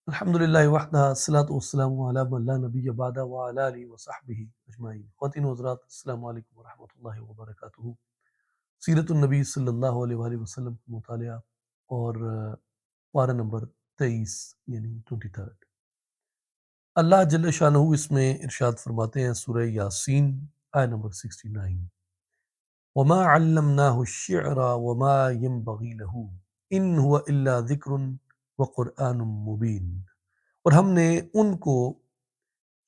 الحمدللہ وحدہ الصلاۃ والسلام علی من لا نبی بعد وعلی آلہ وصحبہ اجمعین۔ خواتین و حضرات، السلام علیکم ورحمۃ اللہ وبرکاتہ۔ سیرت النبی صلی اللہ علیہ وآلہ وسلم کا مطالعہ اور پارہ نمبر 23 یعنی 23۔ اللہ جل شانہ اس میں ارشاد فرماتے ہیں سورہ یاسین آیہ نمبر 69، وما علمناہ الشعر وما ينبغی لہ ان هو الا ذکر وقرآن مبین۔ اور ہم نے ان کو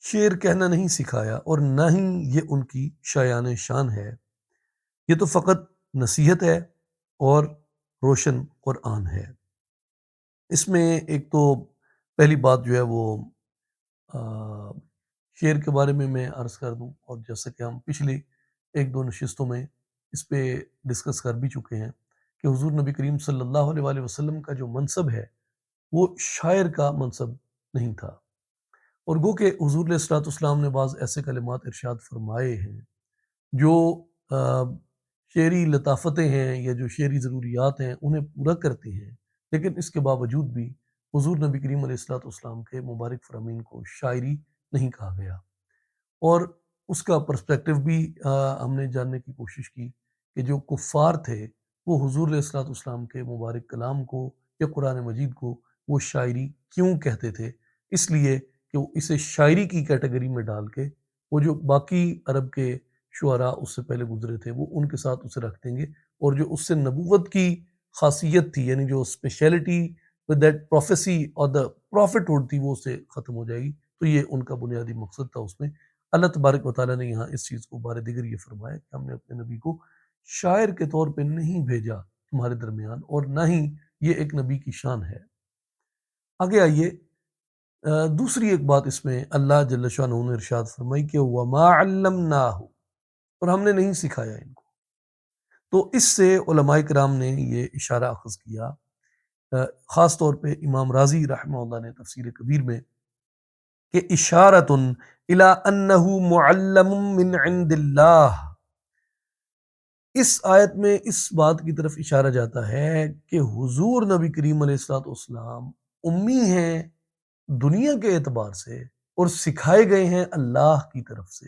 شعر کہنا نہیں سکھایا اور نہ ہی یہ ان کی شایان شان ہے، یہ تو فقط نصیحت ہے اور روشن قرآن ہے۔ اس میں ایک تو پہلی بات جو ہے وہ شعر کے بارے میں عرض کر دوں، اور جیسا کہ ہم پچھلی ایک دو نشستوں میں اس پہ ڈسکس کر بھی چکے ہیں کہ حضور نبی کریم صلی اللہ علیہ وآلہ وسلم کا جو منصب ہے وہ شاعر کا منصب نہیں تھا، اور گو کہ حضور علیہ الصلوۃ والسلام نے بعض ایسے کلمات ارشاد فرمائے ہیں جو شعری لطافتیں ہیں یا جو شعری ضروریات ہیں انہیں پورا کرتے ہیں، لیکن اس کے باوجود بھی حضور نبی کریم علیہ الصلوۃ والسلام کے مبارک فرامین کو شاعری نہیں کہا گیا۔ اور اس کا پرسپیکٹو بھی ہم نے جاننے کی کوشش کی کہ جو کفار تھے وہ حضور علیہ الصلوۃ والسلام کے مبارک کلام کو یا قرآن مجید کو وہ شاعری کیوں کہتے تھے؟ اس لیے کہ وہ اسے شاعری کی کیٹیگری میں ڈال کے وہ جو باقی عرب کے شعراء اس سے پہلے گزرے تھے وہ ان کے ساتھ اسے رکھ دیں گے، اور جو اس سے نبوت کی خاصیت تھی یعنی جو اسپیشلٹی ود دیٹ پروفیسی اور دا پروفٹ ہوڈ تھی وہ اس سے ختم ہو جائے گی۔ تو یہ ان کا بنیادی مقصد تھا اس میں۔ اللہ تبارک و تعالیٰ نے یہاں اس چیز کو بار دیگر یہ فرمایا کہ ہم نے اپنے نبی کو شاعر کے طور پہ نہیں بھیجا تمہارے درمیان، اور نہ ہی یہ ایک نبی کی شان ہے۔ آگے آئیے، دوسری ایک بات اس میں اللہ جل شانہ نے ارشاد فرمائی کہ وما علمناہ، اور ہم نے نہیں سکھایا ان کو۔ تو اس سے علماء کرام نے یہ اشارہ اخذ کیا، خاص طور پہ امام رازی رحمہ اللہ نے تفسیر کبیر میں، کہ اشارۃ الی انہ معلم من عند اللہ۔ اس آیت میں اس بات کی طرف اشارہ جاتا ہے کہ حضور نبی کریم علیہ الصلوۃ والسلام امی ہیں دنیا کے اعتبار سے، اور سکھائے گئے ہیں اللہ کی طرف سے،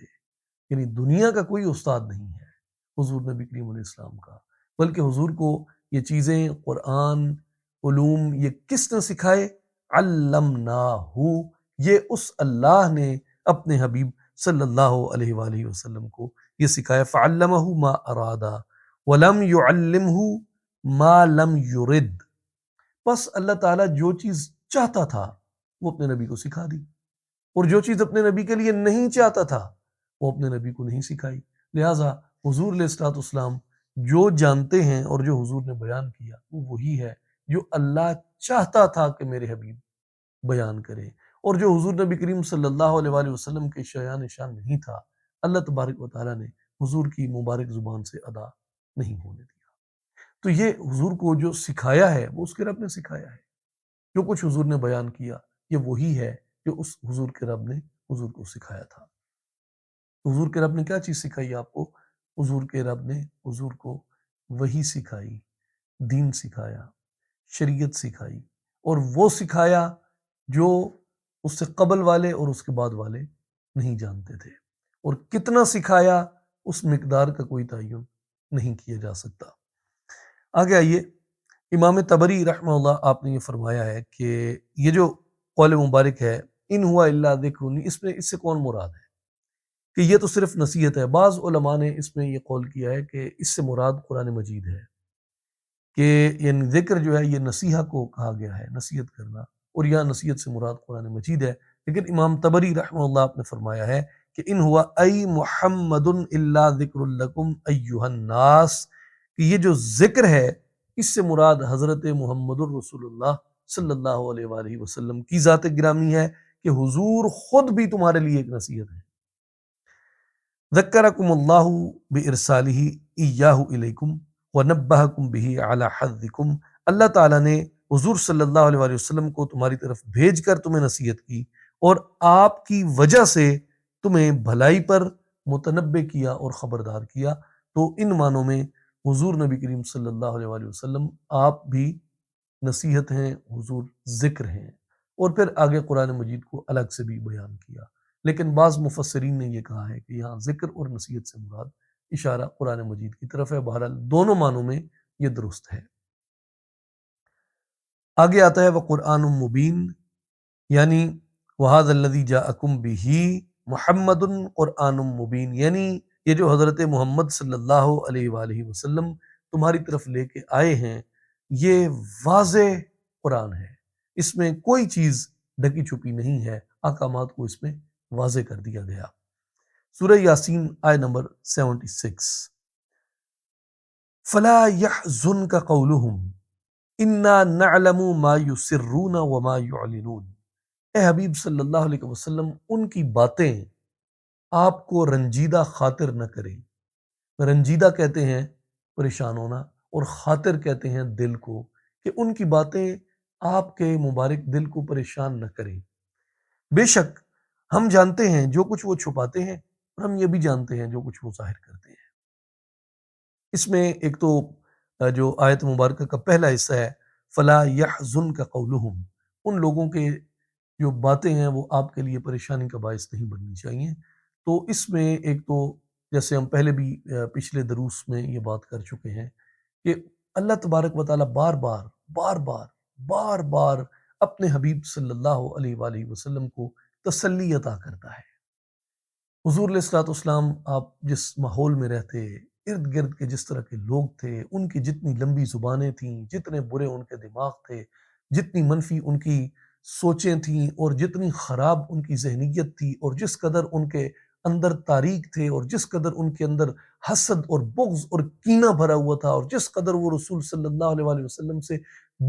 یعنی دنیا کا کوئی استاد نہیں ہے حضور نبی کریم علیہ السلام کا، بلکہ حضور کو یہ چیزیں قرآن علوم یہ کس نے سکھائے؟ علمناہ، یہ اس اللہ نے اپنے حبیب صلی اللہ علیہ وآلہ وسلم کو یہ سکھایا۔ فعلمہ ما ارادہ ولم يعلمہ ما لم يرد، بس اللہ تعالیٰ جو چیز چاہتا تھا وہ اپنے نبی کو سکھا دی، اور جو چیز اپنے نبی کے لیے نہیں چاہتا تھا وہ اپنے نبی کو نہیں سکھائی۔ لہٰذا حضور علیہ الصلوۃ والسلام جو جانتے ہیں اور جو حضور نے بیان کیا وہ وہی ہے جو اللہ چاہتا تھا کہ میرے حبیب بیان کرے، اور جو حضور نبی کریم صلی اللہ علیہ وآلہ وسلم کے شایان شان نہیں تھا اللہ تبارک و تعالیٰ نے حضور کی مبارک زبان سے ادا نہیں ہونے دیا۔ تو یہ حضور کو جو سکھایا ہے وہ اس کے رب نے سکھایا ہے، جو کچھ حضور نے بیان کیا یہ وہی ہے جو اس حضور کے رب نے حضور کو سکھایا تھا۔ حضور کے رب نے کیا چیز سکھائی آپ کو؟ حضور کے رب نے حضور کو وحی سکھائی، دین سکھایا، شریعت سکھائی، اور وہ سکھایا جو اس سے قبل والے اور اس کے بعد والے نہیں جانتے تھے، اور کتنا سکھایا اس مقدار کا کوئی تعین نہیں کیا جا سکتا۔ آگے آئیے، امام طبری رحمہ اللہ آپ نے یہ فرمایا ہے کہ یہ جو قول مبارک ہے ان ہوا الا ذکر، اس سے کون مراد ہے کہ یہ تو صرف نصیحت ہے؟ بعض علماء نے اس میں یہ قول کیا ہے کہ اس سے مراد قرآن مجید ہے، کہ یعنی ذکر جو ہے یہ نصیحہ کو کہا گیا ہے، نصیحت کرنا، اور یہاں نصیحت سے مراد قرآن مجید ہے۔ لیکن امام طبری رحمہ اللہ آپ نے فرمایا ہے کہ ان ہوا ای محمد الا ذکر لکم ایہا الناس، کہ یہ جو ذکر ہے اس سے مراد حضرت محمد الرسول اللہ صلی اللہ علیہ وآلہ وسلم کی ذات گرامی ہے، کہ حضور خود بھی تمہارے لیے ایک نصیحت ہے۔ ذکرکم اللہ بارسالہ ایاہ الیکم ونبہکم بہ علی حظکم، اللہ تعالیٰ نے حضور صلی اللہ علیہ وآلہ وسلم کو تمہاری طرف بھیج کر تمہیں نصیحت کی، اور آپ کی وجہ سے تمہیں بھلائی پر متنبع کیا اور خبردار کیا۔ تو ان معنوں میں حضور نبی کریم صلی اللہ علیہ وآلہ وسلم آپ بھی نصیحت ہیں، حضور ذکر ہیں۔ اور پھر آگے قرآن مجید کو الگ سے بھی بیان کیا، لیکن بعض مفسرین نے یہ کہا ہے کہ یہاں ذکر اور نصیحت سے مراد اشارہ قرآن مجید کی طرف ہے۔ بہرحال دونوں معنوں میں یہ درست ہے۔ آگے آتا ہے وَقُرْآنٌ مُبِین، یعنی وَهَذَا الَّذِي جَاءَكُم بِهِ مُحَمَّدٌ قُرْآنٌ مُبِین، یعنی یہ جو حضرت محمد صلی اللہ علیہ وآلہ وسلم تمہاری طرف لے کے آئے ہیں، یہ واضح قرآن ہے، اس میں کوئی چیز ڈھکی چھپی نہیں ہے، احکامات کو اس میں واضح کر دیا گیا۔ سورہ یاسین آیہ نمبر 76، فَلَا يَحْزُنْكَ قَوْلُهُمْ إِنَّا نَعْلَمُ مَا يُسِرُّونَ وَمَا يُعْلِنُونَ، اے حبیب صلی اللہ علیہ وسلم ان کی باتیں آپ کو رنجیدہ خاطر نہ کریں۔ رنجیدہ کہتے ہیں پریشان ہونا، اور خاطر کہتے ہیں دل کو، کہ ان کی باتیں آپ کے مبارک دل کو پریشان نہ کریں۔ بے شک ہم جانتے ہیں جو کچھ وہ چھپاتے ہیں، اور ہم یہ بھی جانتے ہیں جو کچھ وہ ظاہر کرتے ہیں۔ اس میں ایک تو جو آیت مبارکہ کا پہلا حصہ ہے فلا يحزنك قولهم، ان لوگوں کے جو باتیں ہیں وہ آپ کے لیے پریشانی کا باعث نہیں بننی چاہیے۔ تو اس میں ایک تو جیسے ہم پہلے بھی پچھلے دروس میں یہ بات کر چکے ہیں کہ اللہ تبارک و تعالیٰ بار بار بار بار بار بار اپنے حبیب صلی اللہ علیہ وآلہ وسلم کو تسلی عطا کرتا ہے۔ حضور علیہ الصلوۃ والسلام آپ جس ماحول میں رہتے، ارد گرد کے جس طرح کے لوگ تھے، ان کی جتنی لمبی زبانیں تھیں، جتنے برے ان کے دماغ تھے، جتنی منفی ان کی سوچیں تھیں، اور جتنی خراب ان کی ذہنیت تھی، اور جس قدر ان کے اندر تاریک تھے، اور جس قدر ان کے اندر حسد اور بغض اور کینہ بھرا ہوا تھا، اور جس قدر وہ رسول صلی اللہ علیہ وآلہ وسلم سے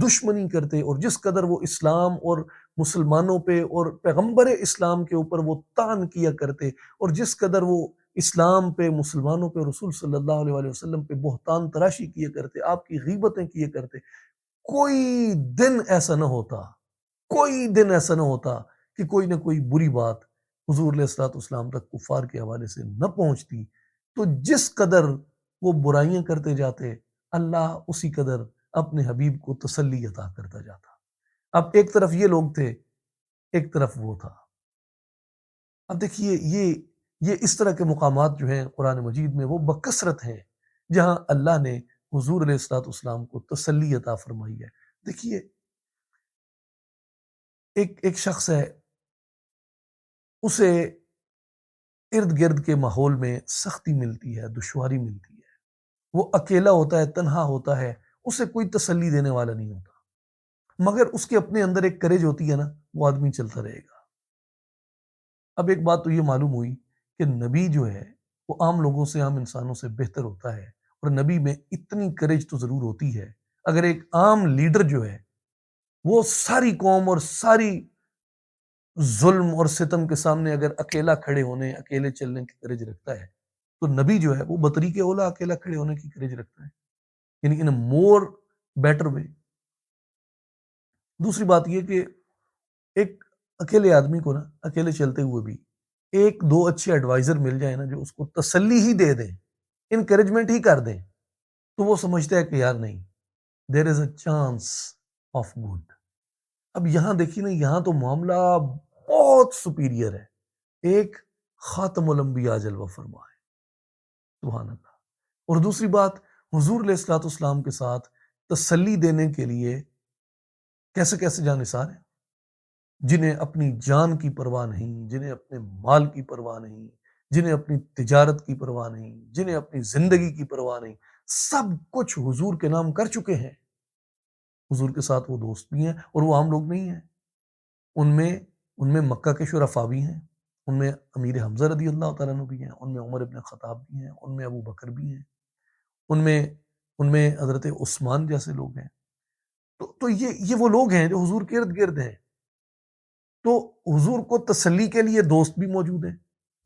دشمنی کرتے، اور جس قدر وہ اسلام اور مسلمانوں پہ اور پیغمبر اسلام کے اوپر وہ طعن کیا کرتے، اور جس قدر وہ اسلام پہ، مسلمانوں پہ، رسول صلی اللہ علیہ وآلہ وسلم پہ بہتان تراشی کیا کرتے، آپ کی غیبتیں کیا کرتے، کوئی دن ایسا نہ ہوتا، کوئی دن ایسا نہ ہوتا کہ کوئی نہ کوئی بری بات حضور علیہ الصلوۃ والسلام تک کفار کے حوالے سے نہ پہنچتی۔ تو جس قدر وہ برائیاں کرتے جاتے، اللہ اسی قدر اپنے حبیب کو تسلی عطا کرتا جاتا۔ اب ایک طرف یہ لوگ تھے، ایک طرف وہ تھا۔ اب دیکھیے یہ اس طرح کے مقامات جو ہیں قرآن مجید میں وہ بکثرت ہیں جہاں اللہ نے حضور علیہ الصلوۃ والسلام کو تسلی عطا فرمائی ہے۔ دیکھیے ایک شخص ہے، اسے ارد گرد کے ماحول میں سختی ملتی ہے، دشواری ملتی ہے، وہ اکیلا ہوتا ہے، تنہا ہوتا ہے، اسے کوئی تسلی دینے والا نہیں ہوتا، مگر اس کے اپنے اندر ایک کریج ہوتی ہے نا، وہ آدمی چلتا رہے گا۔ اب ایک بات تو یہ معلوم ہوئی کہ نبی جو ہے وہ عام لوگوں سے، عام انسانوں سے بہتر ہوتا ہے، اور نبی میں اتنی کریج تو ضرور ہوتی ہے۔ اگر ایک عام لیڈر جو ہے وہ ساری قوم اور ساری ظلم اور ستم کے سامنے اگر اکیلا کھڑے ہونے، اکیلے چلنے کی کریج رکھتا ہے، تو نبی جو ہے وہ بطریق اولا اکیلا کھڑے ہونے کی کریج رکھتا ہے، یعنی ان مور بیٹر وے۔ دوسری بات یہ کہ ایک اکیلے آدمی کو نا، اکیلے چلتے ہوئے بھی ایک دو اچھے ایڈوائزر مل جائیں نا، جو اس کو تسلی ہی دے دیں، انکریجمنٹ ہی کر دیں، تو وہ سمجھتا ہے کہ یار نہیں، دیر از اے چانس آف گڈ۔ اب یہاں دیکھیے نا، یہاں تو معاملہ بہت سپیریئر ہے، ایک خاتم الانبیاء جلوہ فرما ہے، سبحان اللہ۔ اور دوسری بات، حضور علیہ الصلوۃ والسلام کے ساتھ تسلی دینے کے لیے کیسے کیسے جانثار ہیں، جنہیں اپنی جان کی پرواہ نہیں، جنہیں اپنے مال کی پرواہ نہیں، جنہیں اپنی تجارت کی پرواہ نہیں، جنہیں اپنی زندگی کی پرواہ نہیں، سب کچھ حضور کے نام کر چکے ہیں۔ حضور کے ساتھ وہ دوست بھی ہیں، اور وہ عام لوگ نہیں ہیں، ان میں مکہ کے شرفاء بھی ہیں، ان میں امیر حمزہ رضی اللہ تعالیٰ عنہ بھی ہیں، ان میں عمر ابن خطاب بھی ہیں، ان میں ابو بکر بھی ہیں، ان میں حضرت عثمان جیسے لوگ ہیں۔ تو یہ وہ لوگ ہیں جو حضور کے ارد گرد ہیں۔ تو حضور کو تسلی کے لیے دوست بھی موجود ہیں۔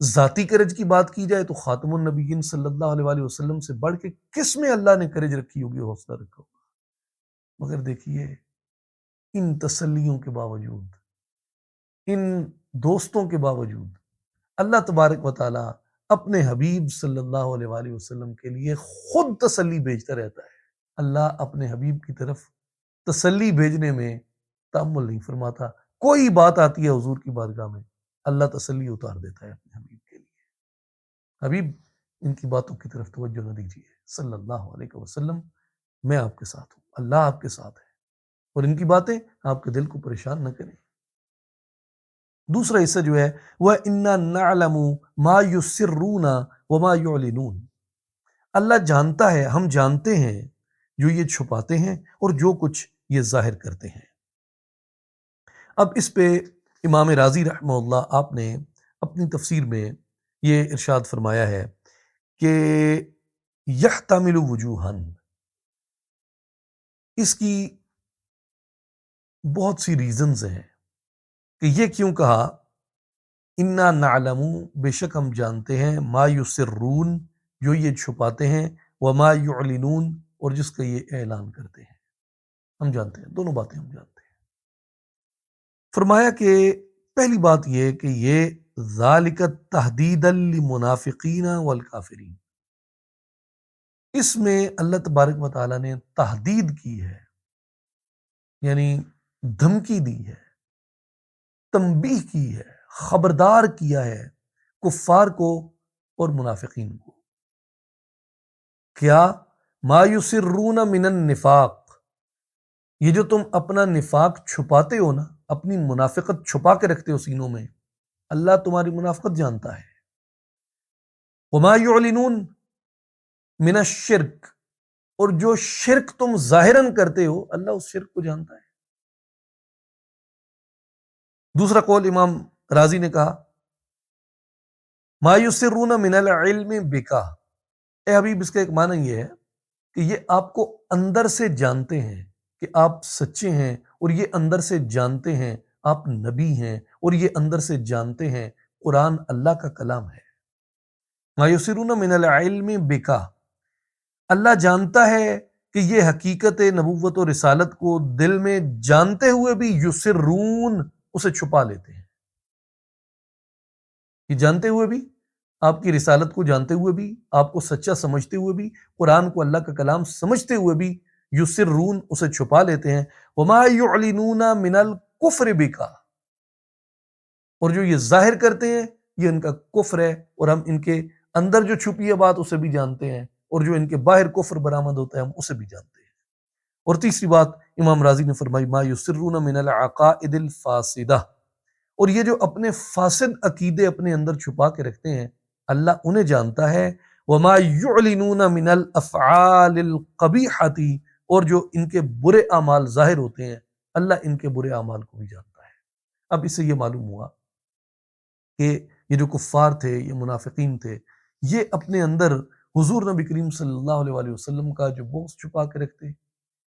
ذاتی کرج کی بات کی جائے تو خاتم النبیین صلی اللہ علیہ وآلہ وسلم سے بڑھ کے کس میں اللہ نے کرج رکھی ہوگی، حوصلہ رکھا ہوگا؟ مگر دیکھیے ان تسلیوں کے باوجود، ان دوستوں کے باوجود، اللہ تبارک و تعالی اپنے حبیب صلی اللہ علیہ وآلہ وسلم کے لیے خود تسلی بھیجتا رہتا ہے۔ اللہ اپنے حبیب کی طرف تسلی بھیجنے میں تأمل نہیں فرماتا، کوئی بات آتی ہے حضور کی بارگاہ میں، اللہ تسلی اتار دیتا ہے اپنے حبیب کے لیے، حبیب ان کی باتوں کی طرف توجہ نہ دیجیے صلی اللہ علیہ وسلم، میں آپ کے ساتھ ہوں، اللہ آپ کے ساتھ ہے، اور ان کی باتیں آپ کے دل کو پریشان نہ کریں۔ دوسرا حصہ جو ہے وہ اِنَّا نَعْلَمُ مَا يُسِرُّونَ وَمَا يُعْلِنُونَ، اللہ جانتا ہے، ہم جانتے ہیں جو یہ چھپاتے ہیں اور جو کچھ یہ ظاہر کرتے ہیں۔ اب اس پہ امام رازی رحمہ اللہ آپ نے اپنی تفسیر میں یہ ارشاد فرمایا ہے کہ یحتمل وجوہن، اس کی بہت سی ریزنز ہیں کہ یہ کیوں کہا انا نعلم، بے شک ہم جانتے ہیں، ما یسرون، جو یہ چھپاتے ہیں، وما یعلنون، اور جس کا یہ اعلان کرتے ہیں، ہم جانتے ہیں، دونوں باتیں ہم جانتے ہیں۔ فرمایا کہ پہلی بات یہ کہ یہ ذالک تحدیدا للمنافقین والکافرین، اس میں اللہ تبارک و تعالیٰ نے تحدید کی ہے، یعنی دھمکی دی ہے، تنبیہ کی ہے، خبردار کیا ہے کفار کو اور منافقین کو۔ کیا؟ ما یسرون من النفاق، یہ جو تم اپنا نفاق چھپاتے ہو نا، اپنی منافقت چھپا کے رکھتے ہو سینوں میں، اللہ تمہاری منافقت جانتا ہے۔ وما یعلنون من الشرک، اور جو شرک تم ظاہراً کرتے ہو، اللہ اس شرک کو جانتا ہے۔ دوسرا قول امام رازی نے کہا ما یسرون من العلم بکا، اے حبیب اس کا ایک معنی یہ ہے کہ یہ آپ کو اندر سے جانتے ہیں کہ آپ سچے ہیں، اور یہ اندر سے جانتے ہیں آپ نبی ہیں، اور یہ اندر سے جانتے ہیں قرآن اللہ کا کلام ہے۔ ما یسرون من العلم بکا، اللہ جانتا ہے کہ یہ حقیقت نبوت و رسالت کو دل میں جانتے ہوئے بھی یسرون، اسے چھپا لیتے ہیں۔ یہ جانتے ہوئے بھی، آپ کی رسالت کو جانتے ہوئے بھی، آپ کو سچا سمجھتے ہوئے بھی، قرآن کو اللہ کا کلام سمجھتے ہوئے بھی یسرون، اسے چھپا لیتے ہیں۔ وما یعلنون من الکفر بکا، اور جو یہ ظاہر کرتے ہیں یہ ان کا کفر ہے، اور ہم ان کے اندر جو چھپی ہے بات اسے بھی جانتے ہیں، اور جو ان کے باہر کفر برآمد ہوتا ہے ہم اسے بھی جانتے ہیں۔ اور تیسری بات امام رازی نے فرمائی ما یسرون من العقائد الفاسدہ، اور یہ جو اپنے فاسد عقیدے اپنے اندر چھپا کے رکھتے ہیں، اللہ انہیں جانتا ہے۔ وما یعلنون من الافعال القبیحۃ، اور جو ان کے برے اعمال ظاہر ہوتے ہیں، اللہ ان کے برے اعمال کو بھی جانتا ہے۔ اب اس سے یہ معلوم ہوا کہ یہ جو کفار تھے، یہ منافقین تھے، یہ اپنے اندر حضور نبی کریم صلی اللہ علیہ وآلہ وسلم کا جو بغض چھپا کے رکھتے،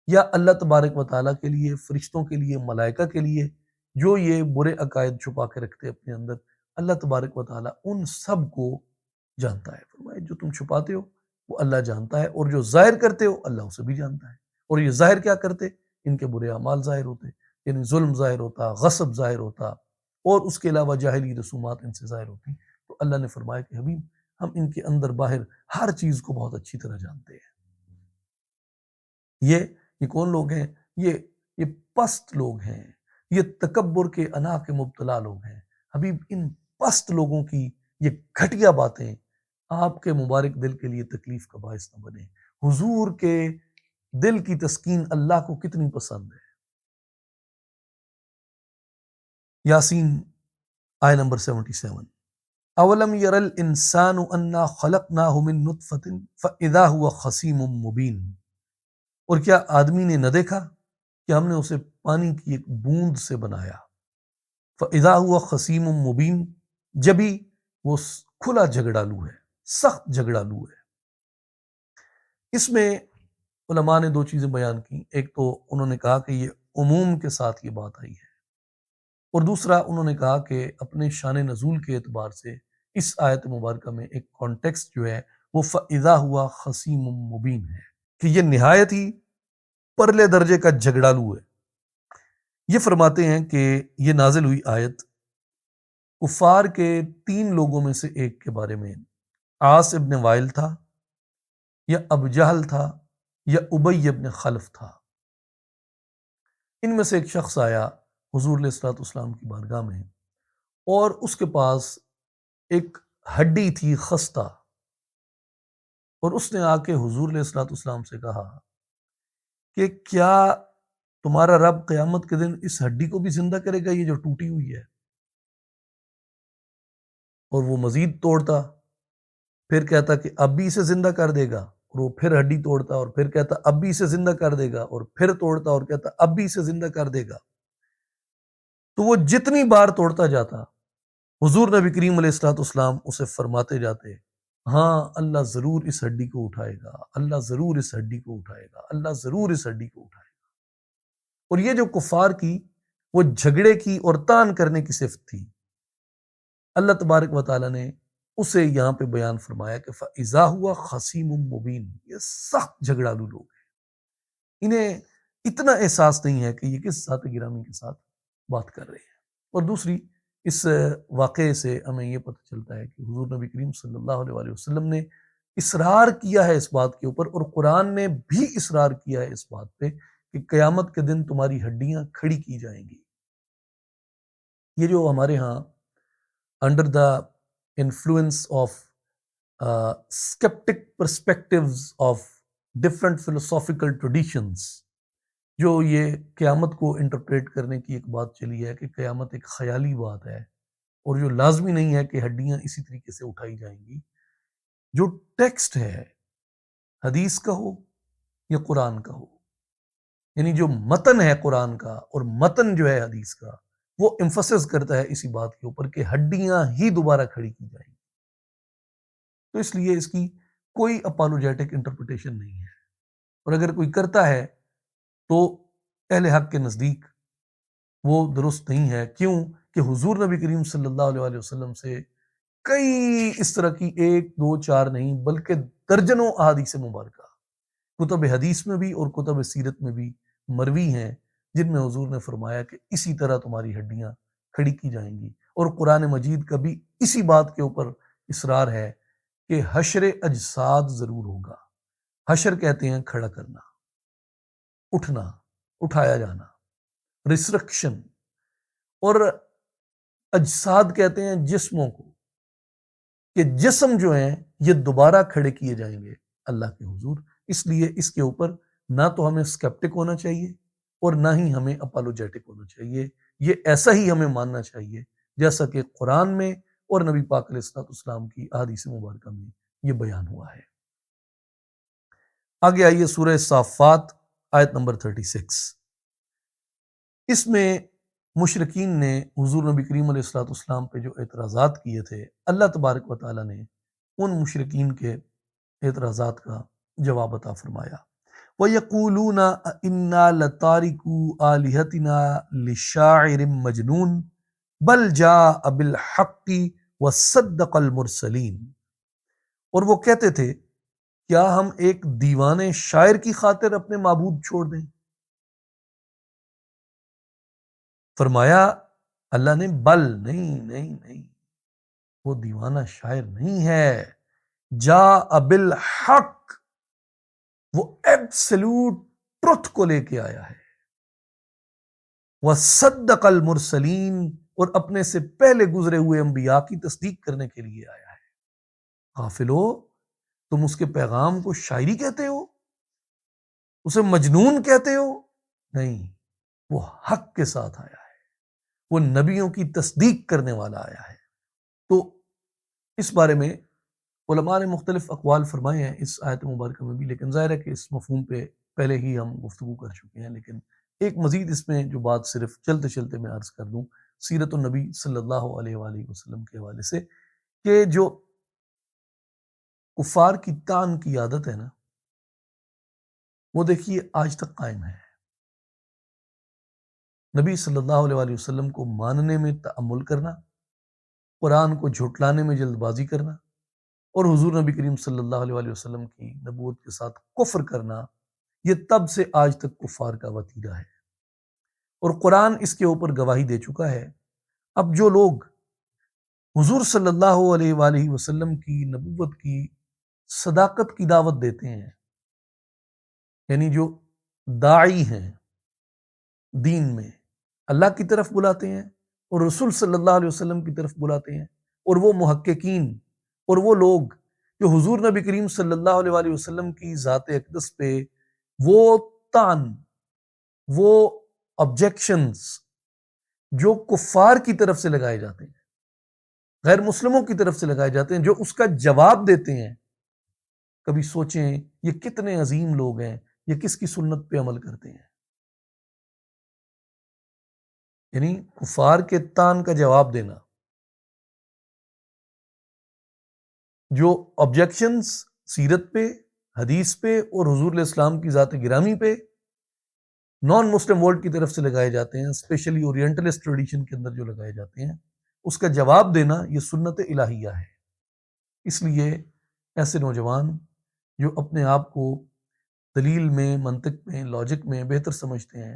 یا اللہ تبارک و تعالیٰ کے لیے، فرشتوں کے لیے، ملائکہ کے لیے جو یہ برے عقائد چھپا کے رکھتے اپنے اندر، اللہ تبارک و تعالیٰ ان سب کو جانتا ہے۔ فرمایا جو تم چھپاتے ہو وہ اللہ جانتا ہے، اور جو ظاہر کرتے ہو اللہ اسے بھی جانتا ہے۔ اور یہ ظاہر کیا کرتے؟ ان کے برے اعمال ظاہر ہوتے، یعنی ظلم ظاہر ہوتا، غصب ظاہر ہوتا، اور اس کے علاوہ جاہلی رسومات ان سے ظاہر ہوتی۔ تو اللہ نے فرمایا کہ حبیب ہم ان کے اندر باہر ہر چیز کو بہت اچھی طرح جانتے ہیں۔ یہ کون لوگ ہیں؟ یہ پست لوگ ہیں، یہ تکبر کے انا کے مبتلا لوگ ہیں۔ حبیب ان پست لوگوں کی یہ گھٹیا باتیں آپ کے مبارک دل کے لیے تکلیف کا باعث نہ بنے۔ حضور کے دل کی تسکین اللہ کو کتنی پسند ہے۔ یاسین آیہ نمبر 77، اولم یر الانسان انا خلقناہ من نطفۃ فاذا هو خصیم مبین، اور کیا آدمی نے نہ دیکھا کہ ہم نے اسے پانی کی ایک بوند سے بنایا، فاذا هو خصیم مبین، جبھی وہ کھلا جھگڑالو ہے، سخت جھگڑالو ہے۔ اس میں علماء نے دو چیزیں بیان کی، ایک تو انہوں نے کہا کہ یہ عموم کے ساتھ یہ بات آئی ہے، اور دوسرا انہوں نے کہا کہ اپنے شان نزول کے اعتبار سے اس آیت مبارکہ میں ایک کانٹیکسٹ جو ہے وہ فَإِذَا هُوَ خَصِيمٌ مُبِينٌ ہے، کہ یہ نہایت ہی پرلے درجے کا جھگڑالو ہے۔ یہ فرماتے ہیں کہ یہ نازل ہوئی آیت کفار کے 3 لوگوں میں سے ایک کے بارے میں، عاص ابن وائل تھا، یا ابو جہل تھا، یا ابی ابن خلف تھا۔ ان میں سے ایک شخص آیا حضور علیہ الصلوۃ والسلام کی بارگاہ میں، اور اس کے پاس ایک ہڈی تھی خستہ، اور اس نے آ کے حضور علیہ الصلوۃ والسلام سے کہا کہ کیا تمہارا رب قیامت کے دن اس ہڈی کو بھی زندہ کرے گا، یہ جو ٹوٹی ہوئی ہے؟ اور وہ مزید توڑتا، پھر کہتا کہ اب بھی اسے زندہ کر دے گا، اور وہ پھر ہڈی توڑتا اور پھر کہتا اب بھی اسے زندہ کر دے گا، اور پھر توڑتا اور کہتا اب بھی اسے زندہ کر دے گا۔ تو وہ جتنی بار توڑتا جاتا، حضور نبی کریم علیہ الصلوۃ والسلام اسے فرماتے جاتے، ہاں اللہ ضرور اس ہڈی کو اٹھائے گا، اللہ ضرور اس ہڈی کو اٹھائے گا، اللہ ضرور اس ہڈی کو اٹھائے گا۔ اور یہ جو کفار کی وہ جھگڑے کی اور تان کرنے کی صفت تھی، اللہ تبارک و تعالیٰ نے اسے یہاں پہ بیان فرمایا کہ فَإِذَا هُوَ خَصِيمٌ مُبِينٌ، یہ سخت جھگڑالو لوگ ہیں، انہیں اتنا احساس نہیں ہے کہ یہ کس ذات گرامی کے ساتھ بات کر رہے ہیں۔ اور دوسری، اس واقعے سے ہمیں یہ پتہ چلتا ہے کہ حضور نبی کریم صلی اللہ علیہ وآلہ وسلم نے اصرار کیا ہے اس بات کے اوپر، اور قرآن نے بھی اصرار کیا ہے اس بات پہ کہ قیامت کے دن تمہاری ہڈیاں کھڑی کی جائیں گی۔ یہ جو ہمارے ہاں under the influence of skeptic perspectives of different philosophical traditions، جو یہ قیامت کو انٹرپریٹ کرنے کی ایک بات چلی ہے کہ قیامت ایک خیالی بات ہے، اور جو لازمی نہیں ہے کہ ہڈیاں اسی طریقے سے اٹھائی جائیں گی۔ جو ٹیکسٹ ہے، حدیث کا ہو یا قرآن کا ہو، یعنی جو متن ہے قرآن کا اور متن جو ہے حدیث کا، وہ ایمفسس کرتا ہے اسی بات کے اوپر کہ ہڈیاں ہی دوبارہ کھڑی کی جائیں گی۔ تو اس لیے اس کی کوئی اپالوجیٹک انٹرپریٹیشن نہیں ہے، اور اگر کوئی کرتا ہے تو اہل حق کے نزدیک وہ درست نہیں ہے۔ کیوں کہ حضور نبی کریم صلی اللہ علیہ وآلہ وسلم سے کئی اس طرح کی ایک دو چار نہیں بلکہ درجنوں احادیث مبارکہ کتب حدیث میں بھی اور کتب سیرت میں بھی مروی ہیں، جن میں حضور نے فرمایا کہ اسی طرح تمہاری ہڈیاں کھڑی کی جائیں گی۔ اور قرآن مجید کا بھی اسی بات کے اوپر اصرار ہے کہ حشر اجساد ضرور ہوگا۔ حشر کہتے ہیں کھڑا کرنا، اٹھنا، اٹھایا جانا، ریسرکشن، اور اجساد کہتے ہیں جسموں کو، کہ جسم جو ہیں یہ دوبارہ کھڑے کیے جائیں گے اللہ کے حضور۔ اس لیے اس کے اوپر نہ تو ہمیں سکیپٹک ہونا چاہیے اور نہ ہی ہمیں اپالوجیٹک ہونا چاہیے، یہ ایسا ہی ہمیں ماننا چاہیے جیسا کہ قرآن میں اور نبی پاک علیہ الصلوۃ والسلام کی احادیث مبارکہ میں یہ بیان ہوا ہے۔ آگے آئیے سورہ صافات آیت نمبر 36۔ اس میں مشرکین نے حضور نبی کریم علیہ الصلوۃ والسلام پہ جو اعتراضات کیے تھے، اللہ تبارک و تعالیٰ نے ان مشرکین کے اعتراضات کا جواب عطا فرمایا۔ وَيَقُولُونَ أَإِنَّا لَتَارِكُو آلِهَتِنَا لِشَاعِرٍ مَجْنُونٍ بَلْ جَاءَ بِالْحَقِّ وَصَدَّقَ الْمُرْسَلِينَ، اور وہ کہتے تھے کیا ہم ایک دیوانے شاعر کی خاطر اپنے معبود چھوڑ دیں؟ فرمایا اللہ نے بل، نہیں نہیں نہیں، وہ دیوانہ شاعر نہیں ہے، جاء بالحق، وہ ایبسلوٹ ٹروتھ کو لے کے آیا ہے، وصدق المرسلین، اور اپنے سے پہلے گزرے ہوئے انبیاء کی تصدیق کرنے کے لیے آیا ہے۔ غافلو، تم اس کے پیغام کو شاعری کہتے ہو، اسے مجنون کہتے ہو؟ نہیں، وہ حق کے ساتھ آیا ہے، وہ نبیوں کی تصدیق کرنے والا آیا ہے۔ تو اس بارے میں علماء نے مختلف اقوال فرمائے ہیں اس آیت مبارکہ میں بھی، لیکن ظاہر ہے کہ اس مفہوم پہ پہلے ہی ہم گفتگو کر چکے ہیں، لیکن ایک مزید اس میں جو بات صرف چلتے چلتے میں عرض کر دوں سیرت النبی صلی اللہ علیہ وآلہ وسلم کے حوالے سے، کہ جو کفار کی تان کی عادت ہے نا، وہ دیکھیے آج تک قائم ہے۔ نبی صلی اللہ علیہ وآلہ وسلم کو ماننے میں تأمل کرنا، قرآن کو جھٹلانے میں جلد بازی کرنا، اور حضور نبی کریم صلی اللہ علیہ وآلہ وسلم کی نبوت کے ساتھ کفر کرنا، یہ تب سے آج تک کفار کا وتیرہ ہے، اور قرآن اس کے اوپر گواہی دے چکا ہے۔ اب جو لوگ حضور صلی اللہ علیہ وآلہ وسلم کی نبوت کی صداقت کی دعوت دیتے ہیں، یعنی جو داعی ہیں دین میں، اللہ کی طرف بلاتے ہیں اور رسول صلی اللہ علیہ وسلم کی طرف بلاتے ہیں، اور وہ محققین اور وہ لوگ جو حضور نبی کریم صلی اللہ علیہ وآلہ وسلم کی ذات اقدس پہ وہ طعن، وہ آبجیکشنز جو کفار کی طرف سے لگائے جاتے ہیں، غیر مسلموں کی طرف سے لگائے جاتے ہیں، جو اس کا جواب دیتے ہیں، کبھی سوچیں یہ کتنے عظیم لوگ ہیں، یہ کس کی سنت پہ عمل کرتے ہیں۔ یعنی کفار کے طعن کا جواب دینا، جو آبجیکشنز سیرت پہ، حدیث پہ اور حضور علیہ السلام کی ذات گرامی پہ نان مسلم ورلڈ کی طرف سے لگائے جاتے ہیں، اسپیشلی اورینٹلسٹ ٹریڈیشن کے اندر جو لگائے جاتے ہیں، اس کا جواب دینا یہ سنت الہیہ ہے۔ اس لیے ایسے نوجوان جو اپنے آپ کو دلیل میں، منطق میں، لاجک میں بہتر سمجھتے ہیں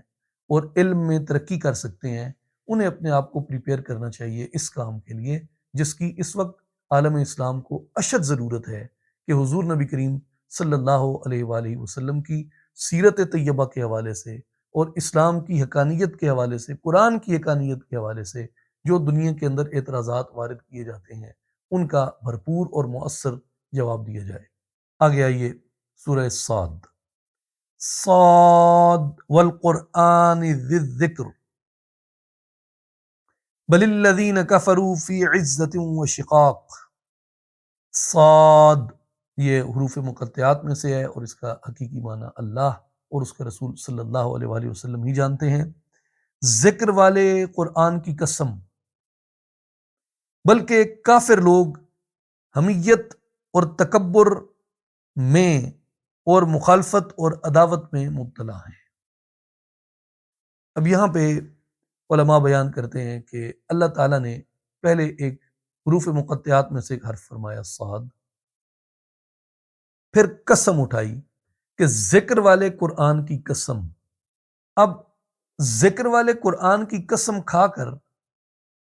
اور علم میں ترقی کر سکتے ہیں، انہیں اپنے آپ کو پریپیئر کرنا چاہیے اس کام کے لیے جس کی اس وقت عالم اسلام کو اشد ضرورت ہے، کہ حضور نبی کریم صلی اللہ علیہ وآلہ وسلم کی سیرت طیبہ کے حوالے سے اور اسلام کی حقانیت کے حوالے سے، قرآن کی حقانیت کے حوالے سے جو دنیا کے اندر اعتراضات وارد کیے جاتے ہیں، ان کا بھرپور اور مؤثر جواب دیا جائے۔ آگے آئیے سورہ صاد، صاد والقرآن ذی الذکر بل الذین کفروا فی عزت و شقاق۔ صاد یہ حروف مقطعات میں سے ہے اور اس کا حقیقی معنی اللہ اور اس کے رسول صلی اللہ علیہ وآلہ وسلم ہی جانتے ہیں۔ ذکر والے قرآن کی قسم، بلکہ کافر لوگ حمیت اور تکبر میں اور مخالفت اور عداوت میں مبتلا ہیں۔ اب یہاں پہ علماء بیان کرتے ہیں کہ اللہ تعالیٰ نے پہلے ایک حروف مقطعات میں سے ایک حرف فرمایا صاد، پھر قسم اٹھائی کہ ذکر والے قرآن کی قسم۔ اب ذکر والے قرآن کی قسم کھا کر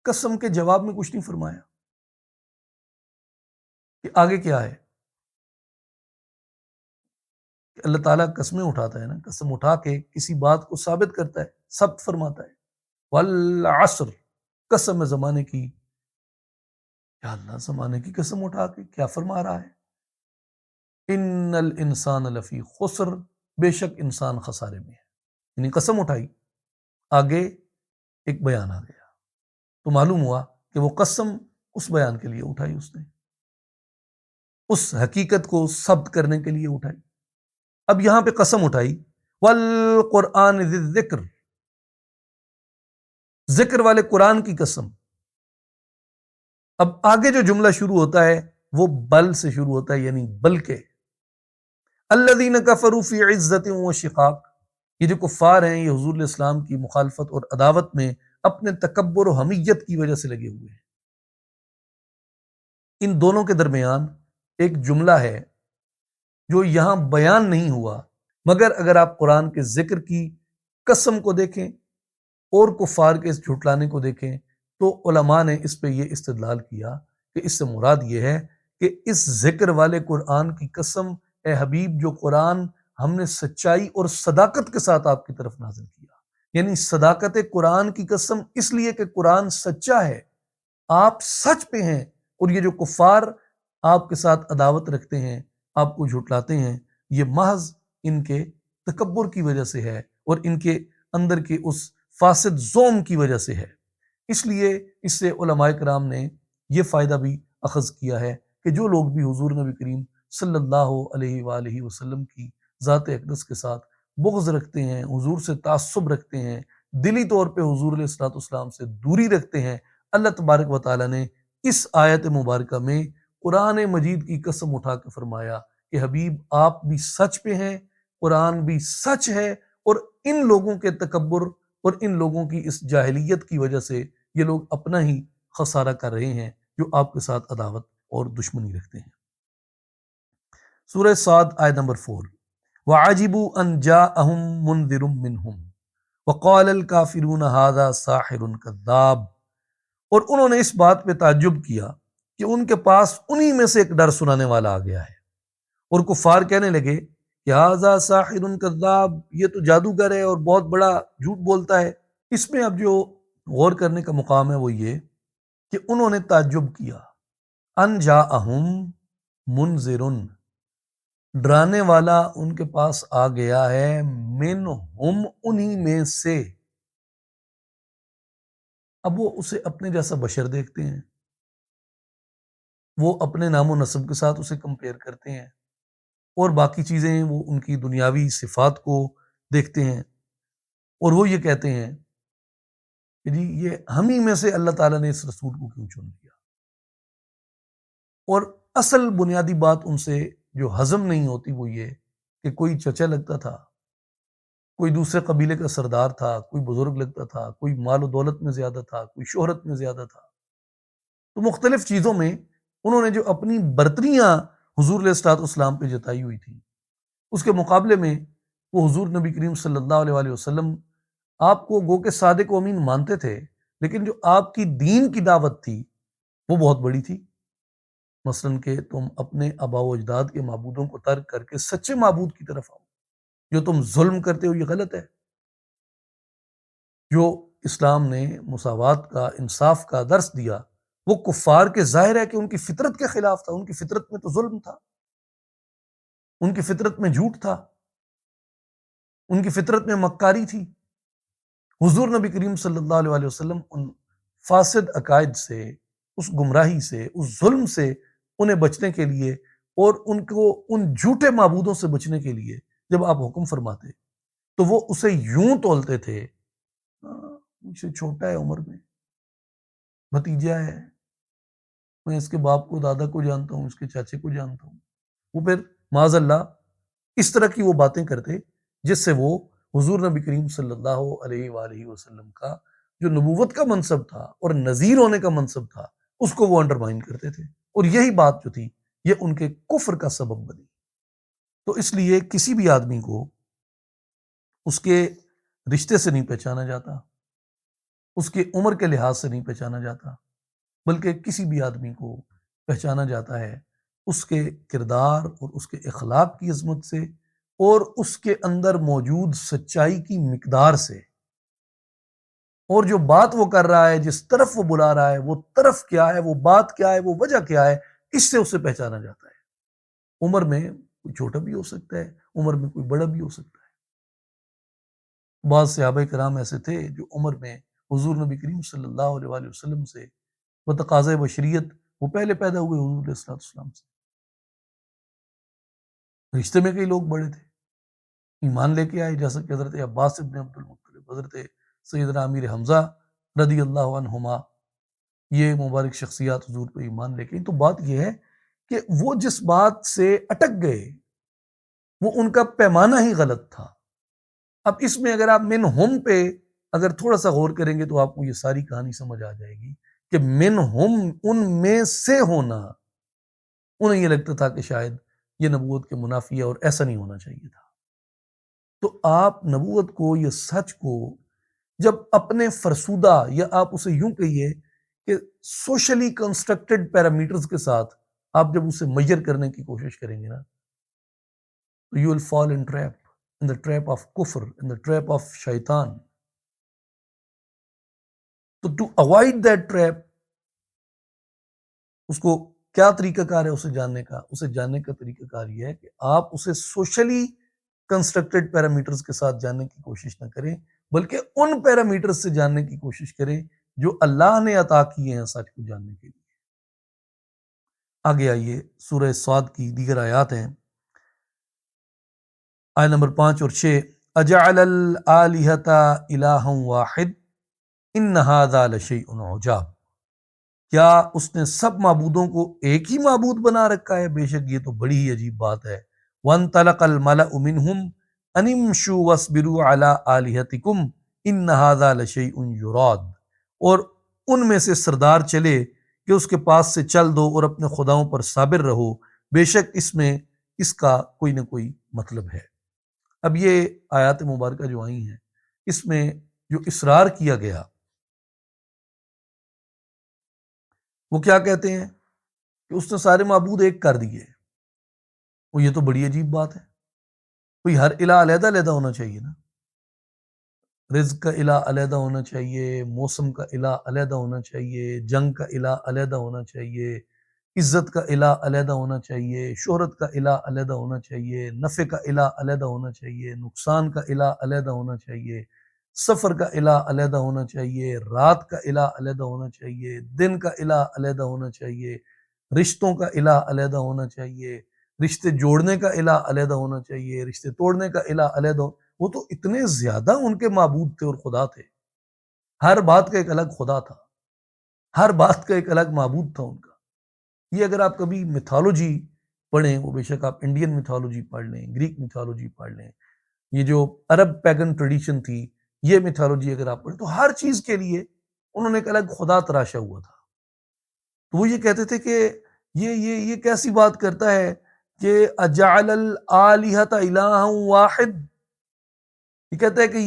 قسم کے جواب میں کچھ نہیں فرمایا کہ آگے کیا ہے۔ کہ اللہ تعالیٰ قسمیں اٹھاتا ہے نا، قسم اٹھا کے کسی بات کو ثابت کرتا ہے، ثبت فرماتا ہے۔ والعصر، قسم ہے زمانے کی، یا اللہ زمانے کی قسم اٹھا کے کیا فرما رہا ہے؟ ان الانسان لفی خسر، بے شک انسان خسارے میں ہے۔ یعنی قسم اٹھائی، آگے ایک بیان آ گیا، تو معلوم ہوا کہ وہ قسم اس بیان کے لیے اٹھائی، اس نے اس حقیقت کو ثبت کرنے کے لیے اٹھائی۔ اب یہاں پہ قسم اٹھائی والقرآن ذی الذکر، ذکر والے قرآن کی قسم۔ اب آگے جو جملہ شروع ہوتا ہے وہ بل سے شروع ہوتا ہے، یعنی بلکہ الذین کفروا فی عزت و شقاق، یہ جو کفار ہیں یہ حضور علیہ السلام کی مخالفت اور عداوت میں اپنے تکبر و حمیت کی وجہ سے لگے ہوئے ہیں۔ ان دونوں کے درمیان ایک جملہ ہے جو یہاں بیان نہیں ہوا، مگر اگر آپ قرآن کے ذکر کی قسم کو دیکھیں اور کفار کے اس جھٹلانے کو دیکھیں تو علماء نے اس پہ یہ استدلال کیا کہ اس سے مراد یہ ہے کہ اس ذکر والے قرآن کی قسم، اے حبیب جو قرآن ہم نے سچائی اور صداقت کے ساتھ آپ کی طرف نازل کیا، یعنی صداقت قرآن کی قسم اس لیے کہ قرآن سچا ہے، آپ سچ پہ ہیں، اور یہ جو کفار آپ کے ساتھ عداوت رکھتے ہیں، آپ کو جھٹلاتے ہیں، یہ محض ان کے تکبر کی وجہ سے ہے اور ان کے اندر کے اس فاسد زوم کی وجہ سے ہے۔ اس لیے اس سے علماء کرام نے یہ فائدہ بھی اخذ کیا ہے کہ جو لوگ بھی حضور نبی کریم صلی اللہ علیہ وآلہ وسلم کی ذات اقدس کے ساتھ بغض رکھتے ہیں، حضور سے تعصب رکھتے ہیں، دلی طور پہ حضور علیہ الصلوۃ والسلام سے دوری رکھتے ہیں، اللہ تبارک و تعالیٰ نے اس آیت مبارکہ میں قرآن مجید کی قسم اٹھا کے فرمایا کہ حبیب آپ بھی سچ پہ ہیں، قرآن بھی سچ ہے، اور ان لوگوں کے تکبر اور ان لوگوں کی اس جاہلیت کی وجہ سے یہ لوگ اپنا ہی خسارہ کر رہے ہیں جو آپ کے ساتھ عداوت اور دشمنی رکھتے ہیں۔ سورہ صاد آیت نمبر 4، وَعَجِبُوا أَن جَاءَهُم مُنذِرٌ مِّنْهُمْ وَقَالَ الْكَافِرُونَ هَٰذَا سَاحِرٌ كَذَّابٌ، اور انہوں نے اس بات پہ تعجب کیا کہ ان کے پاس انہی میں سے ایک ڈر سنانے والا آ گیا ہے، اور کفار کہنے لگے کہ هَٰذَا سَاحِرٌ كَذَّابٌ، یہ تو جادوگر ہے اور بہت بڑا جھوٹ بولتا ہے۔ اس میں اب جو غور کرنے کا مقام ہے وہ یہ کہ انہوں نے تعجب کیا، ان جاءہم منذرن، ڈرانے والا ان کے پاس آ گیا ہے، منہم، انہی میں سے۔ اب وہ اسے اپنے جیسا بشر دیکھتے ہیں، وہ اپنے نام و نسب کے ساتھ اسے کمپیئر کرتے ہیں، اور باقی چیزیں وہ ان کی دنیاوی صفات کو دیکھتے ہیں، اور وہ یہ کہتے ہیں کہ جی یہ ہم ہی میں سے اللہ تعالیٰ نے اس رسول کو کیوں چن لیا۔ اور اصل بنیادی بات ان سے جو ہضم نہیں ہوتی وہ یہ کہ کوئی چچا لگتا تھا، کوئی دوسرے قبیلے کا سردار تھا، کوئی بزرگ لگتا تھا، کوئی مال و دولت میں زیادہ تھا، کوئی شہرت میں زیادہ تھا، تو مختلف چیزوں میں انہوں نے جو اپنی برتریاں حضور علیہ الصلوۃ والسلام پہ جتائی ہوئی تھی، اس کے مقابلے میں وہ حضور نبی کریم صلی اللہ علیہ وآلہ وسلم آپ کو گو کہ صادق و امین مانتے تھے، لیکن جو آپ کی دین کی دعوت تھی وہ بہت بڑی تھی۔ مثلاً کہ تم اپنے آباء و اجداد کے معبودوں کو ترک کر کے سچے معبود کی طرف آؤ، جو تم ظلم کرتے ہو یہ غلط ہے۔ جو اسلام نے مساوات کا، انصاف کا درس دیا، وہ کفار کے ظاہر ہے کہ ان کی فطرت کے خلاف تھا، ان کی فطرت میں تو ظلم تھا، ان کی فطرت میں جھوٹ تھا، ان کی فطرت میں مکاری تھی۔ حضور نبی کریم صلی اللہ علیہ وآلہ وسلم ان فاسد عقائد سے، اس گمراہی سے، اس ظلم سے انہیں بچنے کے لیے اور ان کو ان جھوٹے معبودوں سے بچنے کے لیے جب آپ حکم فرماتے تو وہ اسے یوں تولتے تھے، مجھ سے چھوٹا ہے عمر میں، بھتیجا ہے، میں اس کے باپ کو، دادا کو جانتا ہوں، اس کے چاچے کو جانتا ہوں۔ وہ پھر معاذ اللہ اس طرح کی وہ باتیں کرتے جس سے وہ حضور نبی کریم صلی اللہ علیہ وآلہ وسلم کا جو نبوت کا منصب تھا اور نذیر ہونے کا منصب تھا اس کو وہ انڈرمائن کرتے تھے، اور یہی بات جو تھی یہ ان کے کفر کا سبب بنی۔ تو اس لیے کسی بھی آدمی کو اس کے رشتے سے نہیں پہچانا جاتا، اس کے عمر کے لحاظ سے نہیں پہچانا جاتا، بلکہ کسی بھی آدمی کو پہچانا جاتا ہے اس کے کردار اور اس کے اخلاق کی عظمت سے، اور اس کے اندر موجود سچائی کی مقدار سے، اور جو بات وہ کر رہا ہے، جس طرف وہ بلا رہا ہے، وہ طرف کیا ہے، وہ بات کیا ہے، وہ وجہ کیا ہے، اس سے اسے پہچانا جاتا ہے۔ عمر میں کوئی چھوٹا بھی ہو سکتا ہے، عمر میں کوئی بڑا بھی ہو سکتا ہے۔ بعض صحابہ کرام ایسے تھے جو عمر میں حضور نبی کریم صلی اللہ علیہ وآلہ وسلم سے بتقاضۂ بشریت وہ پہلے پیدا ہوئے حضور علیہ الصلوۃ والسلام سے، رشتے میں کئی لوگ بڑے تھے، ایمان لے کے آئے، جیسا کہ حضرت عباس ابن عبد المطلب، حضرت سیدنا امیر حمزہ رضی اللہ عنہما، یہ مبارک شخصیات حضور پہ ایمان لے کے۔ تو بات یہ ہے کہ وہ جس بات سے اٹک گئے وہ ان کا پیمانہ ہی غلط تھا۔ اب اس میں اگر آپ من ہم پہ اگر تھوڑا سا غور کریں گے تو آپ کو یہ ساری کہانی سمجھ آ جائے گی کہ من ہم، ان میں سے ہونا، انہیں یہ لگتا تھا کہ شاید یہ نبوت کے منافی ہے اور ایسا نہیں ہونا چاہیے تھا۔ تو آپ نبوت کو، یہ سچ کو جب اپنے فرسودہ، یا آپ اسے یوں کہیے کہ سوشلی کنسٹرکٹڈ پیرامیٹرز کے ساتھ آپ جب اسے میجر کرنے کی کوشش کریں گے نا، تو you will fall in trap, in the trap of kufr, in the trap of shaitan. تو to avoid that trap، اس کو کیا طریقہ کار ہے اسے جاننے کا؟ اسے جاننے کا طریقہ کار یہ ہے کہ آپ اسے سوشلی کنسٹرکٹڈ پیرامیٹرز کے ساتھ جاننے کی کوشش نہ کریں، بلکہ ان پیرامیٹرز سے جاننے کی کوشش کریں جو اللہ نے عطا کیے ہیں سچ کو جاننے کے لیے۔ آگے آئیے، سورہ صاد کی دیگر آیات ہیں، آیت نمبر 5 اور 6، اجعل الآلہۃ الہا واحد ان ھذا لشیء عجاب، کیا اس نے سب معبودوں کو ایک ہی معبود بنا رکھا ہے؟ بے شک یہ تو بڑی ہی عجیب بات ہے۔ وانطلق الملأ منهم ان امشوا واصبروا علی آلہتکم ان ھذا لشیء یراد، اور ان میں سے سردار چلے کہ اس کے پاس سے چل دو اور اپنے خداؤں پر صابر رہو، بے شک اس میں اس کا کوئی نہ کوئی مطلب ہے۔ اب یہ آیات مبارکہ جو آئی ہیں اس میں جو اصرار کیا گیا وہ کیا کہتے ہیں کہ اس نے سارے معبود ایک کر دیے۔ وہ یہ تو بڑی عجیب بات ہے، کوئی ہر الہ علیحدہ علیحدہ ہونا چاہیے نا۔ رزق کا الہ علیحدہ ہونا چاہیے، موسم کا الہ علیحدہ ہونا چاہیے، جنگ کا الہ علیحدہ ہونا چاہیے، عزت کا الہ علیحدہ ہونا چاہیے، شہرت کا الہ علیحدہ ہونا چاہیے، نفع کا الہ علیحدہ ہونا چاہیے، نقصان کا الہ علیحدہ ہونا چاہیے، سفر کا الہ علیحدہ ہونا چاہیے، رات کا الہ علیحدہ ہونا چاہیے، دن کا الہ علیحدہ ہونا چاہیے، رشتوں کا الہ علیحدہ ہونا چاہیے، رشتے جوڑنے کا الہ علیحدہ ہونا چاہیے، رشتے توڑنے کا الہ علیحدہ وہ تو اتنے زیادہ ان کے معبود تھے اور خدا تھے، ہر بات کا ایک الگ خدا تھا، ہر بات کا ایک الگ معبود تھا ان کا۔ یہ اگر آپ کبھی میتھالوجی پڑھیں، وہ بے شک آپ انڈین میتھالوجی پڑھ لیں، گریک میتھالوجی پڑھ لیں، یہ جو عرب پیگن ٹریڈیشن تھی، یہ میتھالوجی اگر آپ پڑھیں تو ہر چیز کے لیے انہوں نے ایک الگ خدا تراشا ہوا تھا۔ تو وہ یہ کہتے تھے کہ یہ کیسی بات کرتا ہے کہ اجعل الآلہۃ الہا واحد، یہ کہتا ہے کہ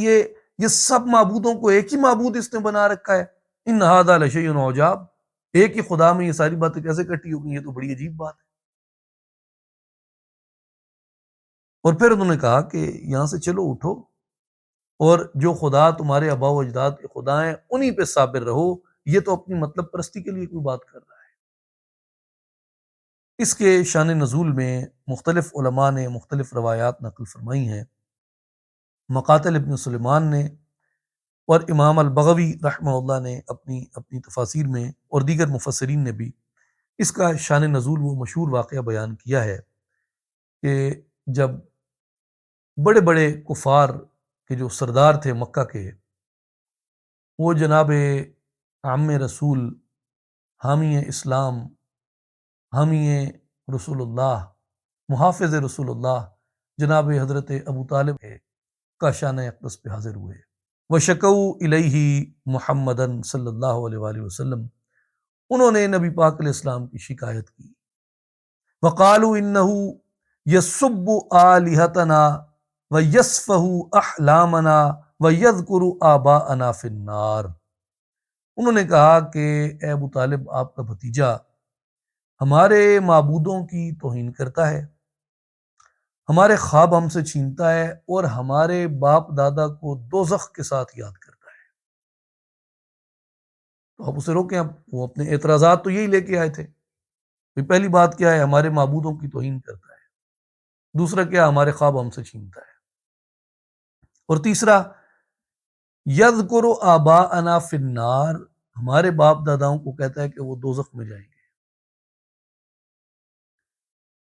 یہ سب معبودوں کو ایک ہی معبود اس نے بنا رکھا ہے، ان ھذا لشیء عجاب، ایک ہی خدا میں یہ ساری باتیں کیسے کٹی ہو گئی، یہ تو بڑی عجیب بات ہے۔ اور پھر انہوں نے کہا کہ یہاں سے چلو اٹھو، اور جو خدا تمہارے آباء و اجداد کے خدا ہیں انہی پہ صابر رہو، یہ تو اپنی مطلب پرستی کے لیے کوئی بات کر رہا ہے۔ اس کے شان نزول میں مختلف علماء نے مختلف روایات نقل فرمائی ہیں۔ مقاتل ابن سلیمان نے اور امام البغوی رحمہ اللہ نے اپنی تفاسیر میں، اور دیگر مفسرین نے بھی اس کا شان نزول وہ مشہور واقعہ بیان کیا ہے کہ جب بڑے بڑے کفار کے جو سردار تھے مکہ کے، وہ جناب عام رسول، حامی اسلام، حامی رسول اللہ، محافظ رسول اللہ جناب حضرت ابو طالب کا شان اقدس پہ حاضر ہوئے، وشکوا الیہ محمدً صلی اللہ علیہ وآلہ وسلم، انہوں نے نبی پاک علیہ السلام کی شکایت کی، وقالوا انہ یسب آلہتنا ویسفہ احلامنا ویذکر آباءنا فی النار، انہوں نے کہا کہ اے ابو طالب، آپ کا بھتیجا ہمارے معبودوں کی توہین کرتا ہے، ہمارے خواب ہم سے چھینتا ہے، اور ہمارے باپ دادا کو دوزخ کے ساتھ یاد کرتا ہے۔ تو آپ اسے روکیں، اب وہ اپنے اعتراضات تو یہی لے کے آئے تھے۔ پہلی بات کیا ہے؟ ہمارے معبودوں کی توہین کرتا ہے، دوسرا کیا؟ ہمارے خواب ہم سے چھینتا ہے، اور تیسرا یذکر آباءنا فی النار، ہمارے باپ داداؤں کو کہتا ہے کہ وہ دوزخ میں جائیں گے۔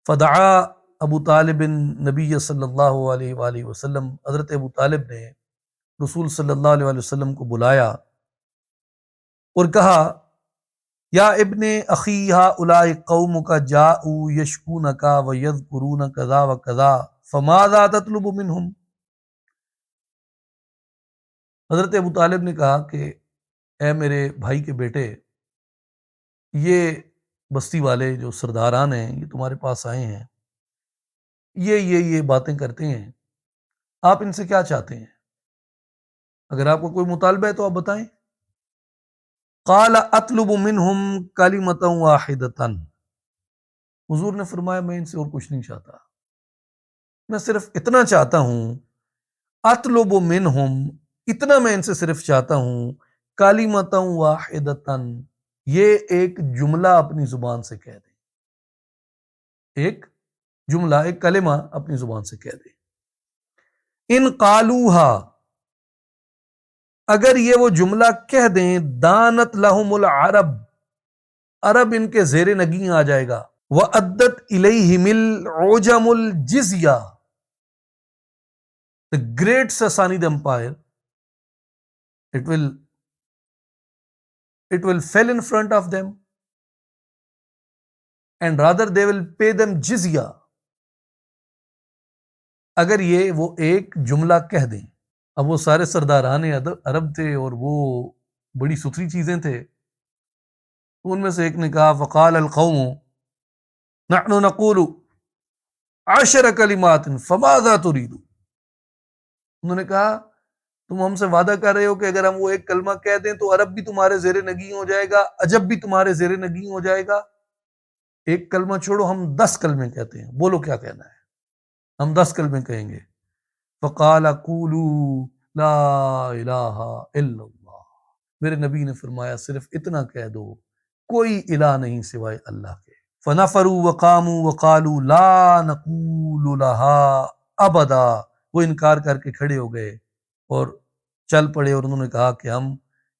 فدعا ابو طالب نبی صلی اللہ علیہ وآلہ وسلم، حضرت ابو طالب نے رسول صلی اللہ علیہ وآلہ وسلم کو بلایا اور کہا یا ابن اخی ہؤلاء قومک جاؤوا یشکونک ویذکرون کذا وکذا فماذا تطلب منہم، حضرت ابو طالب نے کہا کہ اے میرے بھائی کے بیٹے، یہ بستی والے جو سرداران ہیں یہ تمہارے پاس آئے ہیں، یہ باتیں کرتے ہیں، آپ ان سے کیا چاہتے ہیں؟ اگر آپ کو کوئی مطالبہ ہے تو آپ بتائیں۔ قال اطلب منہم کلمۃ واحدۃ، حضور نے فرمایا میں ان سے اور کچھ نہیں چاہتا، میں صرف اتنا چاہتا ہوں، اطلب منہم، اتنا میں ان سے صرف چاہتا ہوں، کلمۃ واحدۃ، یہ ایک جملہ اپنی زبان سے کہہ دیں، ایک جملہ، ایک کلمہ اپنی زبان سے کہہ دیں۔ ان قالوہا، اگر یہ وہ جملہ کہہ دیں، دانت لہم العرب، عرب ان کے زیر نگیں آ جائے گا، وَأَدَّتْ إِلَيْهِمِ الْعُجَمُ الْجِزْيَةَ، the great Sassanid empire, it will fell in front of them, and rather they will pay them jizya، اگر یہ وہ ایک جملہ کہہ دیں۔ اب وہ سارے سرداران عرب تھے اور وہ بڑی ستھری چیزیں تھے، تو ان میں سے ایک نے کہا فقال القوم نحن نقول 10 کلمات فماذا تريد، انہوں نے کہا تم ہم سے وعدہ کر رہے ہو کہ اگر ہم وہ ایک کلمہ کہہ دیں تو عرب بھی تمہارے زیر نگیں ہو جائے گا، عجب بھی تمہارے زیر نگیں ہو جائے گا، ایک کلمہ چھوڑو، ہم 10 کلمے کہتے ہیں، بولو کیا کہنا ہے، ہم 10 کلمے کہیں گے۔ فقال قولوا لا الہ الا اللہ، میرے نبی نے فرمایا صرف اتنا کہہ دو کوئی الہ نہیں سوائے اللہ کے۔ فنفروا وقاموا وقالوا لا نقول لها ابدا، وہ انکار کر کے کھڑے ہو گئے اور چل پڑے اور انہوں نے کہا کہ ہم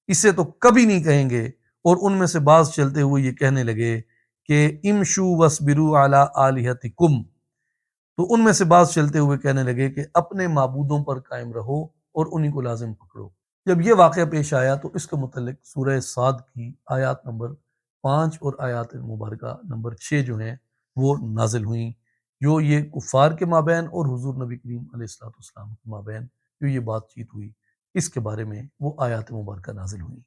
اسے تو کبھی نہیں کہیں گے۔ اور ان میں سے بعض چلتے ہوئے یہ کہنے لگے کہ امشو وصبروا علی آلہتکم، تو ان میں سے بعض چلتے ہوئے کہنے لگے کہ اپنے معبودوں پر قائم رہو اور انہی کو لازم پکڑو۔ جب یہ واقعہ پیش آیا تو اس کے متعلق سورہ صاد کی آیات نمبر 5 اور آیات مبارکہ نمبر 6 جو ہیں وہ نازل ہوئیں، جو یہ کفار کے مابین اور حضور نبی کریم علیہ الصلوۃ والسلام کے مابین جو یہ بات چیت ہوئی، اس کے بارے میں وہ آیات مبارکہ نازل ہوئیں۔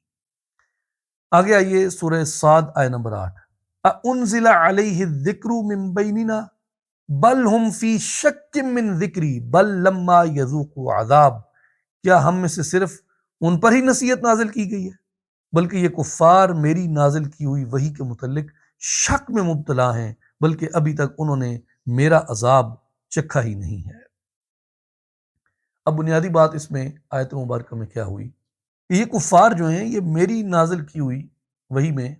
آگے آئیے سورہ صاد آیت نمبر 8، اَأُنزِلَ عَلَيْهِ الذِّكْرُ مِن بَيْنِنَا بل ہم فی شک من ذکری بل لما یذوقوا عذاب، کیا ہم میں سے صرف ان پر ہی نصیحت نازل کی گئی ہے، بلکہ یہ کفار میری نازل کی ہوئی وحی کے متعلق شک میں مبتلا ہیں، بلکہ ابھی تک انہوں نے میرا عذاب چکھا ہی نہیں ہے۔ اب بنیادی بات اس میں آیت مبارکہ میں کیا ہوئی، یہ کفار جو ہیں یہ میری نازل کی ہوئی وحی میں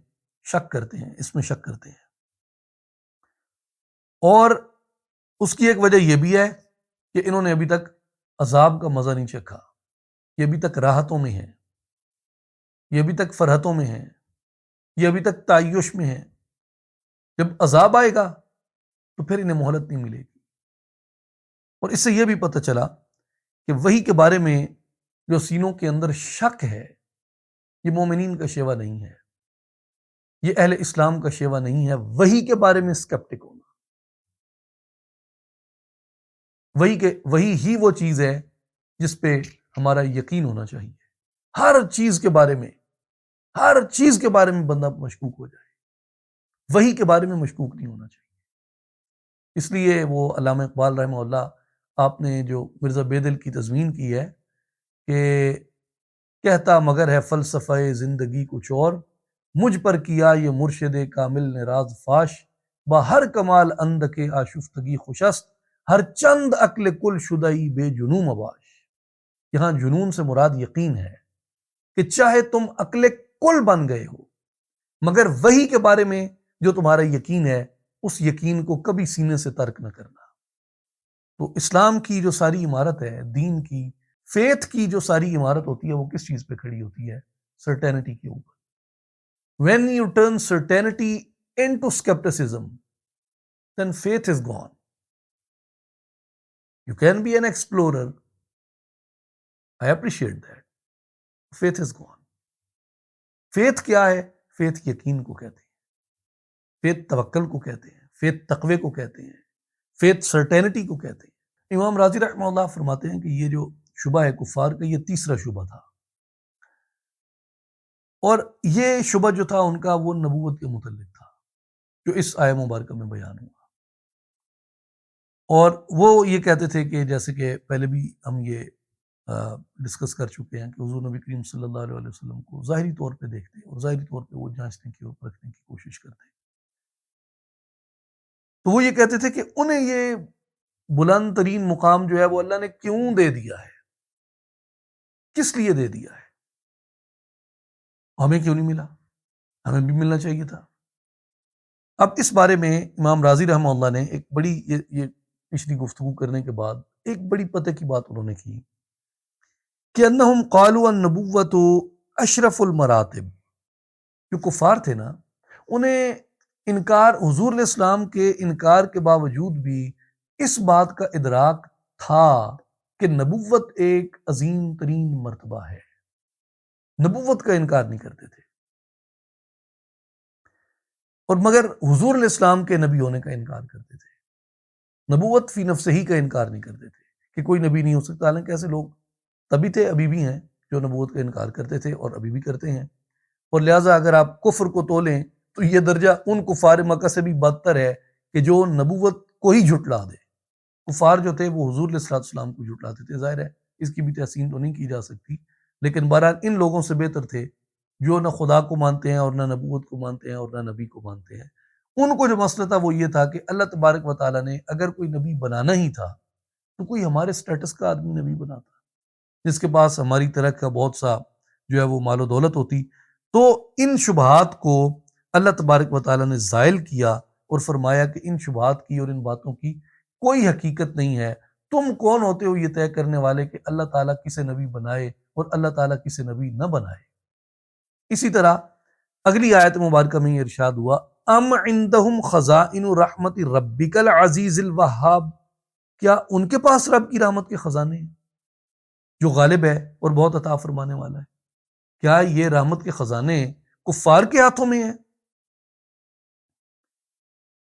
شک کرتے ہیں، اس میں شک کرتے ہیں، اور اس کی ایک وجہ یہ بھی ہے کہ انہوں نے ابھی تک عذاب کا مزہ نہیں چکھا، یہ ابھی تک راحتوں میں ہیں، یہ ابھی تک فرحتوں میں ہیں، یہ ابھی تک تعیش میں ہیں۔ جب عذاب آئے گا تو پھر انہیں مہلت نہیں ملے گی۔ اور اس سے یہ بھی پتہ چلا کہ وحی کے بارے میں جو سینوں کے اندر شک ہے یہ مومنین کا شیوا نہیں ہے، یہ اہل اسلام کا شیوا نہیں ہے۔ وحی کے بارے میں سکپٹک ہونا، وہی ہی وہ چیز ہے جس پہ ہمارا یقین ہونا چاہیے۔ ہر چیز کے بارے میں بندہ مشکوک ہو جائے، وحی کے بارے میں مشکوک نہیں ہونا چاہیے۔ اس لیے وہ علامہ اقبال رحمہ اللہ، آپ نے جو مرزا بیدل کی تضمین کی ہے کہ کہتا مگر ہے فلسفہ زندگی کچھ اور، مجھ پر کیا یہ مرشد کامل نے راز فاش، با ہر کمال اندک آشفتگی خوشست، ہر چند عقل کل شدئی بے جنون مباش۔ یہاں جنون سے مراد یقین ہے کہ چاہے تم عقل کل بن گئے ہو مگر وحی کے بارے میں جو تمہارا یقین ہے اس یقین کو کبھی سینے سے ترک نہ کرنا۔ تو اسلام کی جو ساری عمارت ہے، دین کی، فیتھ کی جو ساری عمارت ہوتی ہے وہ کس چیز پہ کھڑی ہوتی ہے؟ سرٹینٹی کے اوپر۔ When you turn certainty into skepticism, then faith is gone. You can be an explorer. I appreciate that. Faith is gone. Faith کیا ہے؟ فیتھ یقین کو کہتے ہیں، فیتھ توکل کو کہتے ہیں، فیتھ تقوی کو کہتے ہیں، فیتھ سرٹینٹی کو کہتے ہیں۔ امام راضی رحمہ اللہ فرماتے ہیں کہ یہ جو شبہ ہے کفار کا، یہ تیسرا شبہ تھا، اور یہ شبہ جو تھا ان کا وہ نبوت کے متعلق تھا جو اس آیہ مبارکہ میں بیان ہوا۔ اور وہ یہ کہتے تھے کہ جیسے کہ پہلے بھی ہم یہ ڈسکس کر چکے ہیں کہ حضور نبی کریم صلی اللہ علیہ وسلم کو ظاہری طور پہ دیکھتے اور ظاہری طور پہ وہ جانچنے کی اور پرکھنے کی کوشش کرتے، تو وہ یہ کہتے تھے کہ انہیں یہ بلند ترین مقام جو ہے وہ اللہ نے کیوں دے دیا ہے، کس لیے دے دیا ہے، ہمیں کیوں نہیں ملا، ہمیں بھی ملنا چاہیے تھا۔ اب اس بارے میں امام راضی رحمہ اللہ نے ایک بڑی یہ پچھلی گفتگو کرنے کے بعد ایک بڑی پتہ کی بات انہوں نے کی کہ انہم قالوا النبوۃ اشرف المراتب۔ جو کفار تھے نا، انہیں انکار، حضور علیہ السلام کے انکار کے باوجود بھی اس بات کا ادراک تھا کہ نبوت ایک عظیم ترین مرتبہ ہے، نبوت کا انکار نہیں کرتے تھے، اور مگر حضور علیہ السلام کے نبی ہونے کا انکار کرتے تھے، نبوت فی نفسہ ہی کا انکار نہیں کرتے تھے کہ کوئی نبی نہیں ہو سکتا۔ حالانکہ ایسے لوگ تبھی تھے، ابھی بھی ہیں، جو نبوت کا انکار کرتے تھے اور ابھی بھی کرتے ہیں، اور لہٰذا اگر آپ کفر کو تولیں تو یہ درجہ ان کفار مکہ سے بھی بدتر ہے کہ جو نبوت کو ہی جھٹلا دے۔ کفار جو تھے وہ حضور علیہ السلام کو جھٹلاتے تھے، ظاہر ہے اس کی بھی تحسین تو نہیں کی جا سکتی، لیکن بہرحال ان لوگوں سے بہتر تھے جو نہ خدا کو مانتے ہیں اور نہ نبوت کو مانتے ہیں اور نہ نبی کو مانتے ہیں۔ ان کو جو مسئلہ تھا وہ یہ تھا کہ اللہ تبارک و تعالیٰ نے اگر کوئی نبی بنانا ہی تھا تو کوئی ہمارے سٹیٹس کا آدمی نبی بناتا، جس کے پاس ہماری طرح کا بہت سا جو ہے وہ مال و دولت ہوتی، تو ان شبہات کو اللہ تبارک و تعالیٰ نے زائل کیا اور فرمایا کہ ان شبہات کی اور ان باتوں کی کوئی حقیقت نہیں ہے۔ تم کون ہوتے ہو یہ طے کرنے والے کہ اللہ تعالیٰ کسے نبی بنائے اور اللہ تعالیٰ کسے نبی نہ بنائے۔ اسی طرح اگلی آیت مبارکہ میں یہ ارشاد ہوا، ام عندہم خزائن رحمت ربک العزیز الوہاب، کیا ان کے پاس رب کی رحمت کے خزانے ہیں جو غالب ہے اور بہت عطا فرمانے والا ہے؟ کیا یہ رحمت کے خزانے کفار کے ہاتھوں میں ہیں؟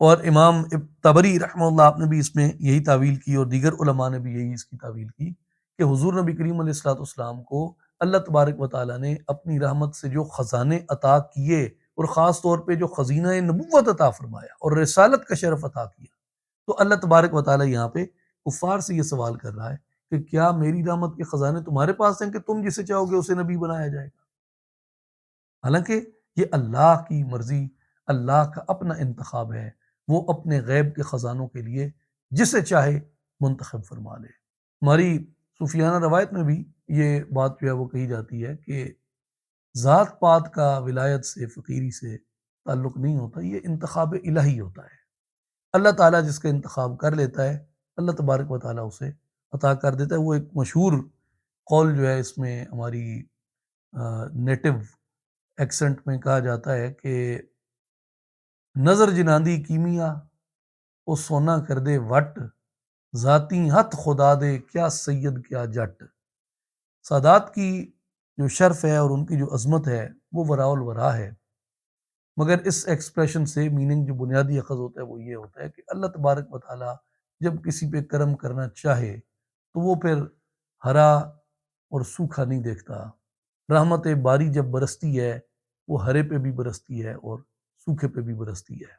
اور امام طبری رحمہ اللہ آپ نے بھی اس میں یہی تعویل کی، اور دیگر علماء نے بھی یہی اس کی تعویل کی کہ حضور نبی کریم علیہ الصلوۃ والسلام کو اللہ تبارک و تعالیٰ نے اپنی رحمت سے جو خزانے عطا کیے، اور خاص طور پہ جو خزینہ نبوت عطا فرمایا اور رسالت کا شرف عطا کیا، تو اللہ تبارک و تعالیٰ یہاں پہ کفار سے یہ سوال کر رہا ہے کہ کیا میری رحمت کے خزانے تمہارے پاس ہیں کہ تم جسے چاہو گے اسے نبی بنایا جائے گا؟ حالانکہ یہ اللہ کی مرضی، اللہ کا اپنا انتخاب ہے، وہ اپنے غیب کے خزانوں کے لیے جسے چاہے منتخب فرما لے۔ ہماری صوفیانہ روایت میں بھی یہ بات جو ہے وہ کہی جاتی ہے کہ ذات پات کا ولایت سے، فقیری سے تعلق نہیں ہوتا، یہ انتخاب الہی ہوتا ہے۔ اللہ تعالیٰ جس کا انتخاب کر لیتا ہے، اللہ تبارک و تعالیٰ اسے عطا کر دیتا ہے۔ وہ ایک مشہور قول جو ہے اس میں ہماری نیٹو ایکسنٹ میں کہا جاتا ہے کہ نظر جناندی کیمیا او سونا کر دے وٹ، ذاتی ہتھ خدا دے کیا سید کیا جٹ۔ سادات کی جو شرف ہے اور ان کی جو عظمت ہے وہ وراء الورا ہے، مگر اس ایکسپریشن سے میننگ جو بنیادی اخذ ہوتا ہے وہ یہ ہوتا ہے کہ اللہ تبارک و تعالیٰ جب کسی پہ کرم کرنا چاہے تو وہ پھر ہرا اور سوکھا نہیں دیکھتا۔ رحمت باری جب برستی ہے وہ ہرے پہ بھی برستی ہے اور سوکھے پہ بھی برستی ہے۔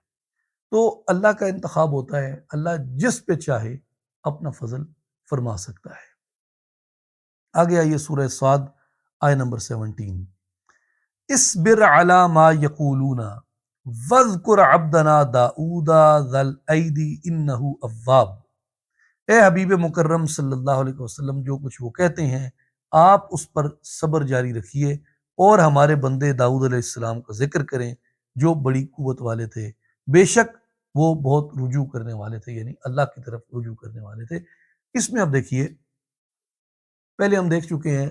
تو اللہ کا انتخاب ہوتا ہے، اللہ جس پہ چاہے اپنا فضل فرما سکتا ہے۔ آگے آئیے سورہ صاد آیہ نمبر 17، اصبر علی ما یقولون واذکر عبدنا داؤد ذا الایدی انہ اواب۔ اے حبیب مکرم صلی اللہ علیہ وسلم، جو کچھ وہ کہتے ہیں آپ اس پر صبر جاری رکھیے، اور ہمارے بندے داؤد علیہ السلام کا ذکر کریں جو بڑی قوت والے تھے، بے شک وہ بہت رجوع کرنے والے تھے، یعنی اللہ کی طرف رجوع کرنے والے تھے۔ اس میں اب دیکھیے، پہلے ہم دیکھ چکے ہیں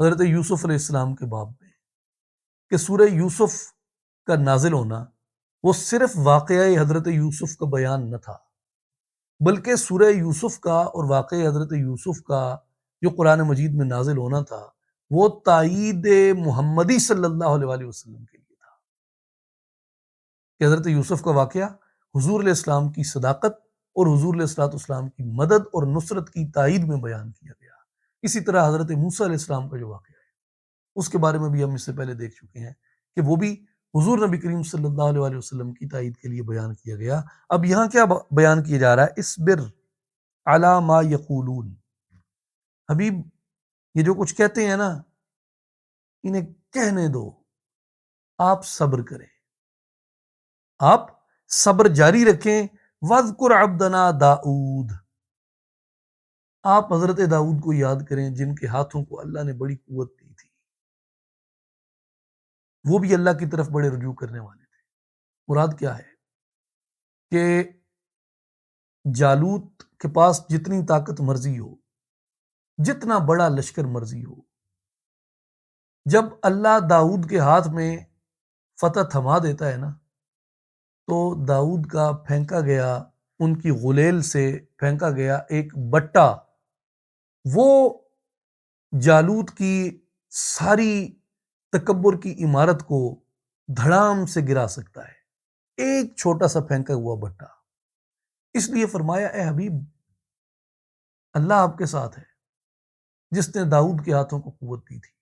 حضرت یوسف علیہ السلام کے باب میں کہ سورہ یوسف کا نازل ہونا وہ صرف واقعہ حضرت یوسف کا بیان نہ تھا، بلکہ سورہ یوسف کا اور واقعہ حضرت یوسف کا جو قرآن مجید میں نازل ہونا تھا وہ تائید محمدی صلی اللہ علیہ وآلہ وسلم کے لیے تھا، کہ حضرت یوسف کا واقعہ حضور علیہ السلام کی صداقت اور حضور علیہ السلام کی مدد اور نصرت کی تائید میں بیان کیا گیا۔ اسی طرح حضرت موسیٰ علیہ السلام کا جو واقعہ ہے اس کے بارے میں بھی ہم اس سے پہلے دیکھ چکے ہیں کہ وہ بھی حضور نبی کریم صلی اللہ علیہ وآلہ وسلم کی تائید کے لیے بیان کیا گیا۔ اب یہاں کیا بیان کیا جا رہا ہے؟ اصبر علی ما یقولون، حبیب یہ جو کچھ کہتے ہیں نا انہیں کہنے دو، آپ صبر کریں، آپ صبر جاری رکھیں۔ وَاذْكُرْ عَبْدَنَا داؤد، آپ حضرت داؤد کو یاد کریں جن کے ہاتھوں کو اللہ نے بڑی قوت دی تھی، وہ بھی اللہ کی طرف بڑے رجوع کرنے والے تھے۔ مراد کیا ہے کہ جالوت کے پاس جتنی طاقت مرضی ہو، جتنا بڑا لشکر مرضی ہو، جب اللہ داؤد کے ہاتھ میں فتح تھما دیتا ہے نا، تو داؤد کا پھینکا گیا، ان کی غلیل سے پھینکا گیا ایک بٹا، وہ جالوت کی ساری تکبر کی عمارت کو دھڑام سے گرا سکتا ہے، ایک چھوٹا سا پھینکا ہوا بٹا۔ اس لیے فرمایا اے حبیب اللہ آپ کے ساتھ ہے جس نے داؤد کے ہاتھوں کو قوت دی تھی۔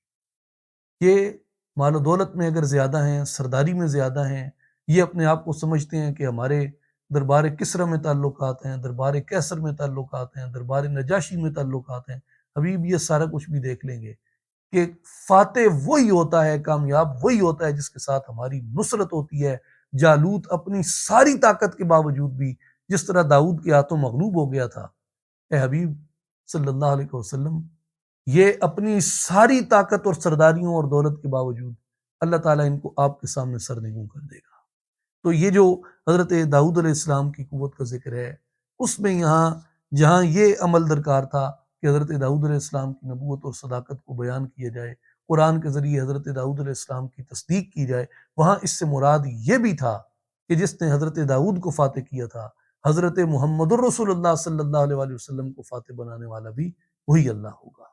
یہ مال و دولت میں اگر زیادہ ہیں، سرداری میں زیادہ ہیں، یہ اپنے آپ کو سمجھتے ہیں کہ ہمارے دربار کسرا میں تعلقات ہیں، دربار کیسر میں تعلقات ہیں، دربار نجاشی میں تعلقات ہیں۔ حبیب یہ سارا کچھ بھی دیکھ لیں گے کہ فاتح وہی ہوتا ہے، کامیاب وہی ہوتا ہے جس کے ساتھ ہماری نصرت ہوتی ہے۔ جالوت اپنی ساری طاقت کے باوجود بھی جس طرح داؤد کے ہاتھوں مغلوب ہو گیا تھا، اے حبیب صلی اللہ علیہ وسلم یہ اپنی ساری طاقت اور سرداریوں اور دولت کے باوجود اللہ تعالیٰ ان کو آپ کے سامنے سرنگوں کر دے گا۔ تو یہ جو حضرت داؤد علیہ السلام کی قوت کا ذکر ہے، اس میں یہاں جہاں یہ عمل درکار تھا کہ حضرت داؤد علیہ السلام کی نبوت اور صداقت کو بیان کیا جائے، قرآن کے ذریعے حضرت داؤد علیہ السلام کی تصدیق کی جائے، وہاں اس سے مراد یہ بھی تھا کہ جس نے حضرت داؤد کو فاتح کیا تھا، حضرت محمد الرسول اللہ صلی اللہ علیہ وآلہ وسلم کو فاتح بنانے والا بھی وہی اللہ ہوگا۔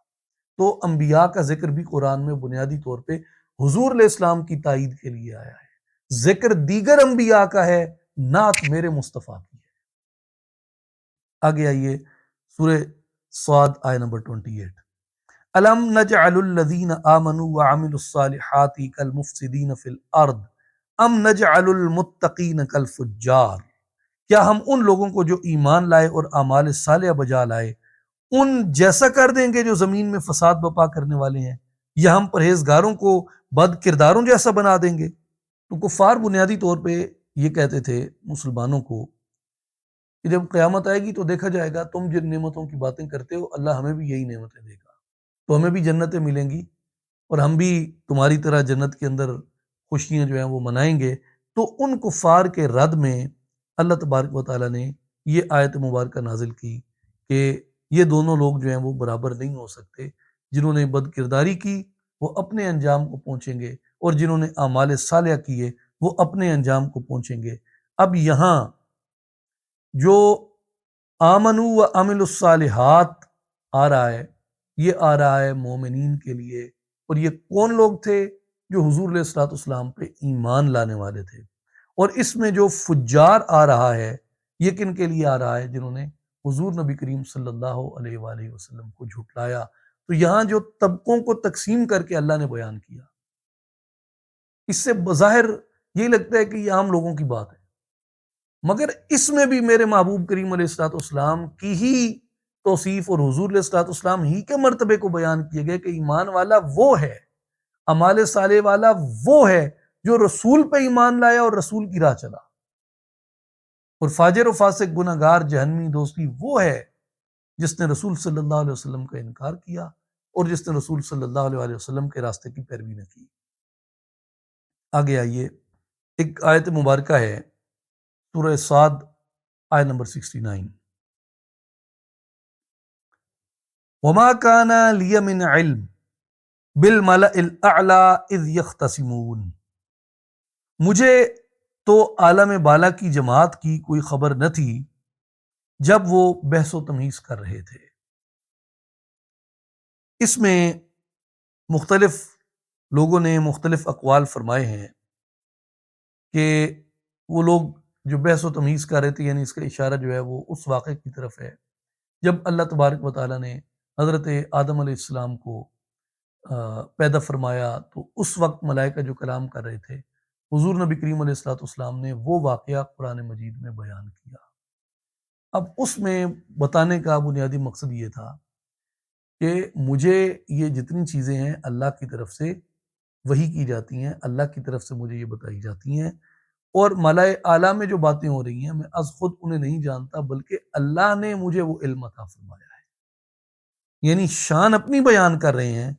تو انبیاء کا ذکر بھی قرآن میں بنیادی طور پہ حضور علیہ السلام کی تائید کے لیے آیا ہے، ذکر دیگر انبیاء کا ہے، نعت میرے مصطفیٰ کی ہے۔ آگے آئیے سورہ صاد آیہ نمبر 28۔ الم نجعل الذین آمنوا وعملوا الصالحات کالمفسدین فی الارض ام نجعل المتقین کالفجار، کیا ہم ان لوگوں کو جو ایمان لائے اور اعمال صالحہ بجا لائے ان جیسا کر دیں گے جو زمین میں فساد بپا کرنے والے ہیں، یا ہم پرہیزگاروں کو بد کرداروں جیسا بنا دیں گے؟ تو کفار بنیادی طور پہ یہ کہتے تھے مسلمانوں کو کہ جب قیامت آئے گی تو دیکھا جائے گا تم جن نعمتوں کی باتیں کرتے ہو اللہ ہمیں بھی یہی نعمتیں دے گا، تو ہمیں بھی جنتیں ملیں گی اور ہم بھی تمہاری طرح جنت کے اندر خوشیاں جو ہیں وہ منائیں گے۔ تو ان کفار کے رد میں اللہ تبارک و تعالیٰ نے یہ آیت مبارکہ نازل کی کہ یہ دونوں لوگ جو ہیں وہ برابر نہیں ہو سکتے، جنہوں نے بد کرداری کی وہ اپنے انجام کو پہنچیں گے اور جنہوں نے اعمال صالحہ کیے وہ اپنے انجام کو پہنچیں گے۔ اب یہاں جو آمنوا و عملوا الصالحات آ رہا ہے، یہ آ رہا ہے مومنین کے لیے، اور یہ کون لوگ تھے؟ جو حضور علیہ الصلوۃ والسلام پہ ایمان لانے والے تھے۔ اور اس میں جو فجار آ رہا ہے یہ کن کے لیے آ رہا ہے؟ جنہوں نے حضور نبی کریم صلی اللہ علیہ وآلہ وسلم کو جھٹلایا۔ تو یہاں جو طبقوں کو تقسیم کر کے اللہ نے بیان کیا، اس سے بظاہر یہ لگتا ہے کہ یہ عام لوگوں کی بات ہے، مگر اس میں بھی میرے محبوب کریم علیہ الصلوۃ والسلام کی ہی توصیف اور حضور علیہ الصلوۃ والسلام ہی کے مرتبے کو بیان کیے گئے کہ ایمان والا وہ ہے، اعمال صالح والا وہ ہے جو رسول پہ ایمان لایا اور رسول کی راہ چلا، اور فاجر و فاسق گناہ گار جہنمی دوستی وہ ہے جس نے رسول صلی اللہ علیہ وسلم کا انکار کیا اور جس نے رسول صلی اللہ علیہ وسلم کے راستے کی پیروی نہ کی۔ آگے آئیے، ایک آیت مبارکہ ہے سورہ صاد آیت نمبر 69۔ وما كان لي من علم بالملأ الاعلى اذ يختصمون، مجھے تو عالم بالا کی جماعت کی کوئی خبر نہ تھی جب وہ بحث و تمیز کر رہے تھے۔ اس میں مختلف لوگوں نے مختلف اقوال فرمائے ہیں کہ وہ لوگ جو بحث و تمیز کر رہے تھے، یعنی اس کا اشارہ جو ہے وہ اس واقعے کی طرف ہے جب اللہ تبارک و تعالیٰ نے حضرت آدم علیہ السلام کو پیدا فرمایا، تو اس وقت ملائکہ جو کلام کر رہے تھے حضور نبی کریم علیہ الصلوۃ والسلام نے وہ واقعہ قرآن مجید میں بیان کیا۔ اب اس میں بتانے کا بنیادی مقصد یہ تھا کہ مجھے یہ جتنی چیزیں ہیں اللہ کی طرف سے وحی کی جاتی ہیں، اللہ کی طرف سے مجھے یہ بتائی جاتی ہیں، اور ملائے اعلیٰ میں جو باتیں ہو رہی ہیں میں از خود انہیں نہیں جانتا، بلکہ اللہ نے مجھے وہ علم عطا فرمایا ہے۔ یعنی شان اپنی بیان کر رہے ہیں،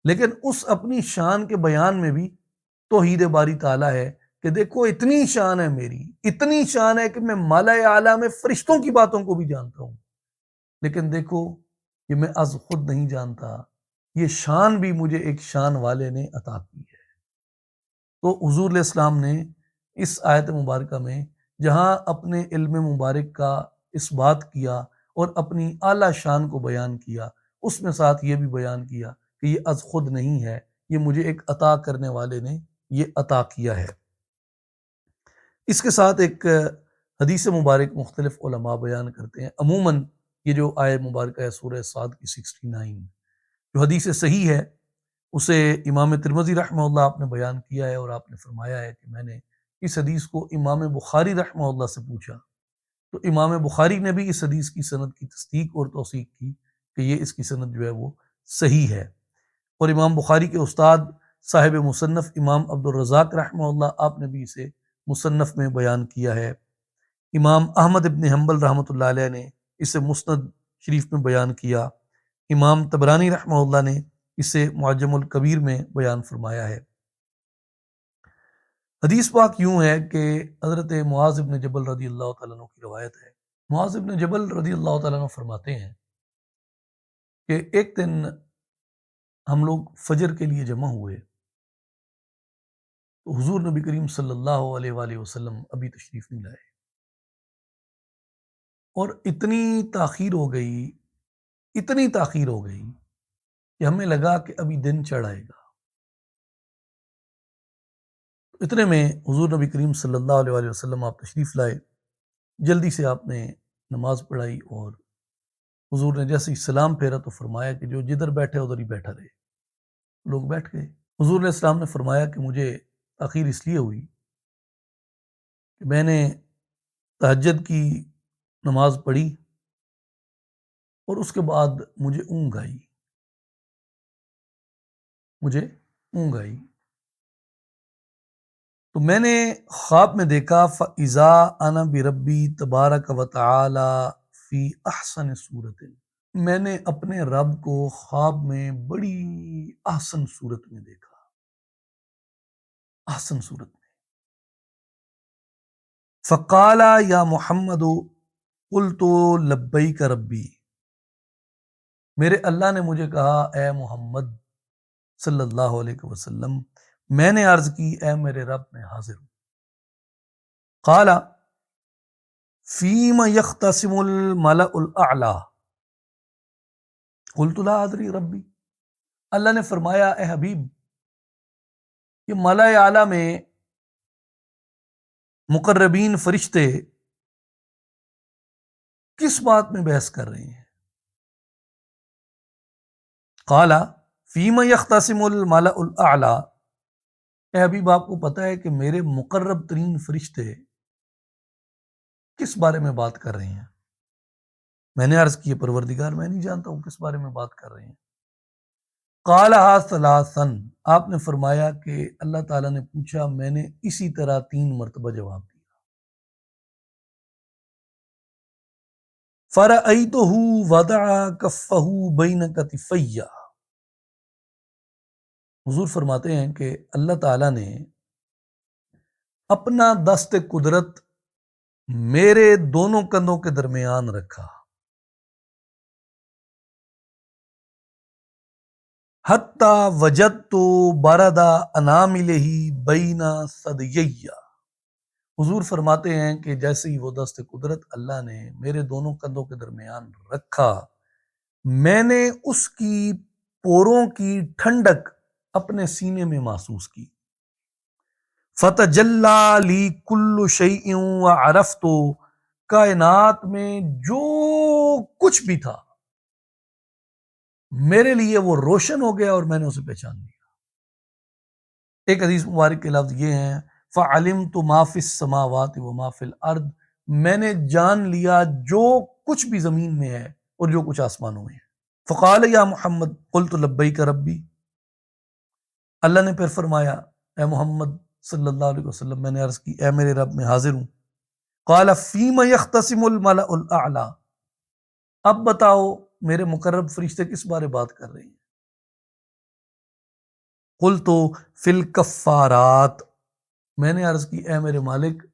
لیکن اس اپنی شان کے بیان میں بھی توحید باری تعالیٰ ہے کہ دیکھو اتنی شان ہے میری، اتنی شان ہے کہ میں ملائے اعلیٰ میں فرشتوں کی باتوں کو بھی جانتا ہوں، لیکن دیکھو یہ میں از خود نہیں جانتا، یہ شان بھی مجھے ایک شان والے نے عطا کی ہے۔ تو حضور علیہ السلام نے اس آیت مبارکہ میں جہاں اپنے علم مبارک کا اس بات کیا اور اپنی اعلیٰ شان کو بیان کیا، اس میں ساتھ یہ بھی بیان کیا کہ یہ از خود نہیں ہے، یہ مجھے ایک عطا کرنے والے نے یہ عطا کیا ہے۔ اس کے ساتھ ایک حدیث مبارک مختلف علماء بیان کرتے ہیں۔ عموماً یہ جو آیت مبارکہ ہے سورہ صاد کی 69، جو حدیث صحیح ہے اسے امام ترمذی رحمہ اللہ آپ نے بیان کیا ہے، اور آپ نے فرمایا ہے کہ میں نے اس حدیث کو امام بخاری رحمہ اللہ سے پوچھا، تو امام بخاری نے بھی اس حدیث کی سند کی تصدیق اور توثیق کی کہ یہ اس کی سند جو ہے وہ صحیح ہے۔ اور امام بخاری کے استاد صاحب مصنف امام عبد الرزاق رحمہ اللہ آپ نے بھی اسے مصنف میں بیان کیا ہے۔ امام احمد ابن حنبل رحمۃ اللہ علیہ نے اسے مسند شریف میں بیان کیا۔ امام طبرانی رحمہ اللہ نے اسے معجم الکبیر میں بیان فرمایا ہے۔ حدیث پاک یوں ہے کہ حضرت معاذ بن جبل رضی اللہ تعالیٰ عنہ کی روایت ہے۔ معاذ بن جبل رضی اللہ تعالیٰ عنہ فرماتے ہیں کہ ایک دن ہم لوگ فجر کے لیے جمع ہوئے تو حضور نبی کریم صلی اللہ علیہ وآلہ وسلم ابھی تشریف نہیں لائے، اور اتنی تاخیر ہو گئی کہ ہمیں لگا کہ ابھی دن چڑھ آئے گا۔ اتنے میں حضور نبی کریم صلی اللہ علیہ وآلہ وسلم آپ تشریف لائے، جلدی سے آپ نے نماز پڑھائی، اور حضور نے جیسے ہی سلام پھیرا تو فرمایا کہ جو جدھر بیٹھے ادھر ہی بیٹھا رہے۔ لوگ بیٹھ گئے۔ حضور علیہ السلام نے فرمایا کہ مجھے تاخیر اس لیے ہوئی کہ میں نے تہجد کی نماز پڑھی اور اس کے بعد مجھے اونگ آئی تو میں نے خواب میں دیکھا فَإِذَا أَنَا بِرَبِّي تَبَارَكَ وَتَعَالَى فِي أَحْسَنِ صُورَةٍ، میں نے اپنے رب کو خواب میں بڑی احسن صورت میں دیکھا، احسن صورت میں۔ فَقَالَ يَا مُحَمَّدُ قُلْتُ لَبَّيْكَ رَبِّي، میرے اللہ نے مجھے کہا اے محمد صلی اللہ علیہ وسلم، میں نے عرض کی اے میرے رب میں حاضر ہوں۔ قال فیم یختصم الملأ الاعلی، قلت لا ادری ربی، اللہ نے فرمایا اے حبیب، یہ ملأ اعلی میں مقربین فرشتے کس بات میں بحث کر رہے ہیں؟ قال فیم یختصم الملأ الاعلی، اے حبیب آپ کو پتہ ہے کہ میرے مقرب ترین فرشتے کس بارے میں بات کر رہے ہیں؟ میں نے عرض کی پروردگار میں نہیں جانتا ہوں کس بارے میں بات کر رہے ہیں۔ قالها ثلاثا، آپ نے فرمایا کہ اللہ تعالیٰ نے پوچھا، میں نے اسی طرح 3 مرتبہ جواب دیا۔ فرأيته وضع كفه بين كتفي، حضور فرماتے ہیں کہ اللہ تعالیٰ نے اپنا دست قدرت میرے دونوں کندھوں کے درمیان رکھا، حتی وجدت برد اناملہ بین ثدیی، حضور فرماتے ہیں کہ جیسے ہی وہ دست قدرت اللہ نے میرے دونوں کندھوں کے درمیان رکھا، میں نے اس کی پوروں کی ٹھنڈک اپنے سینے میں محسوس کی۔ فتجلی لی کل شیء وعرفت، کائنات میں جو کچھ بھی تھا میرے لیے وہ روشن ہو گیا اور میں نے اسے پہچان لیا۔ ایک حدیث مبارک کے لفظ یہ ہیں فعلمت ما فی السماوات وما فی الارض، میں نے جان لیا جو کچھ بھی زمین میں ہے اور جو کچھ آسمانوں میں ہے۔ فقال یا محمد قلت لبیک ربی، اللہ نے پھر فرمایا اے محمد صلی اللہ علیہ وسلم، میں نے عرض کی اے میرے رب میں حاضر ہوں۔ قال فیم یختصم الملأ الاعلی، اب بتاؤ میرے مقرب فرشتے کس بارے بات کر رہے ہیں؟ قلت فی الکفارات، میں نے عرض کی اے میرے مالک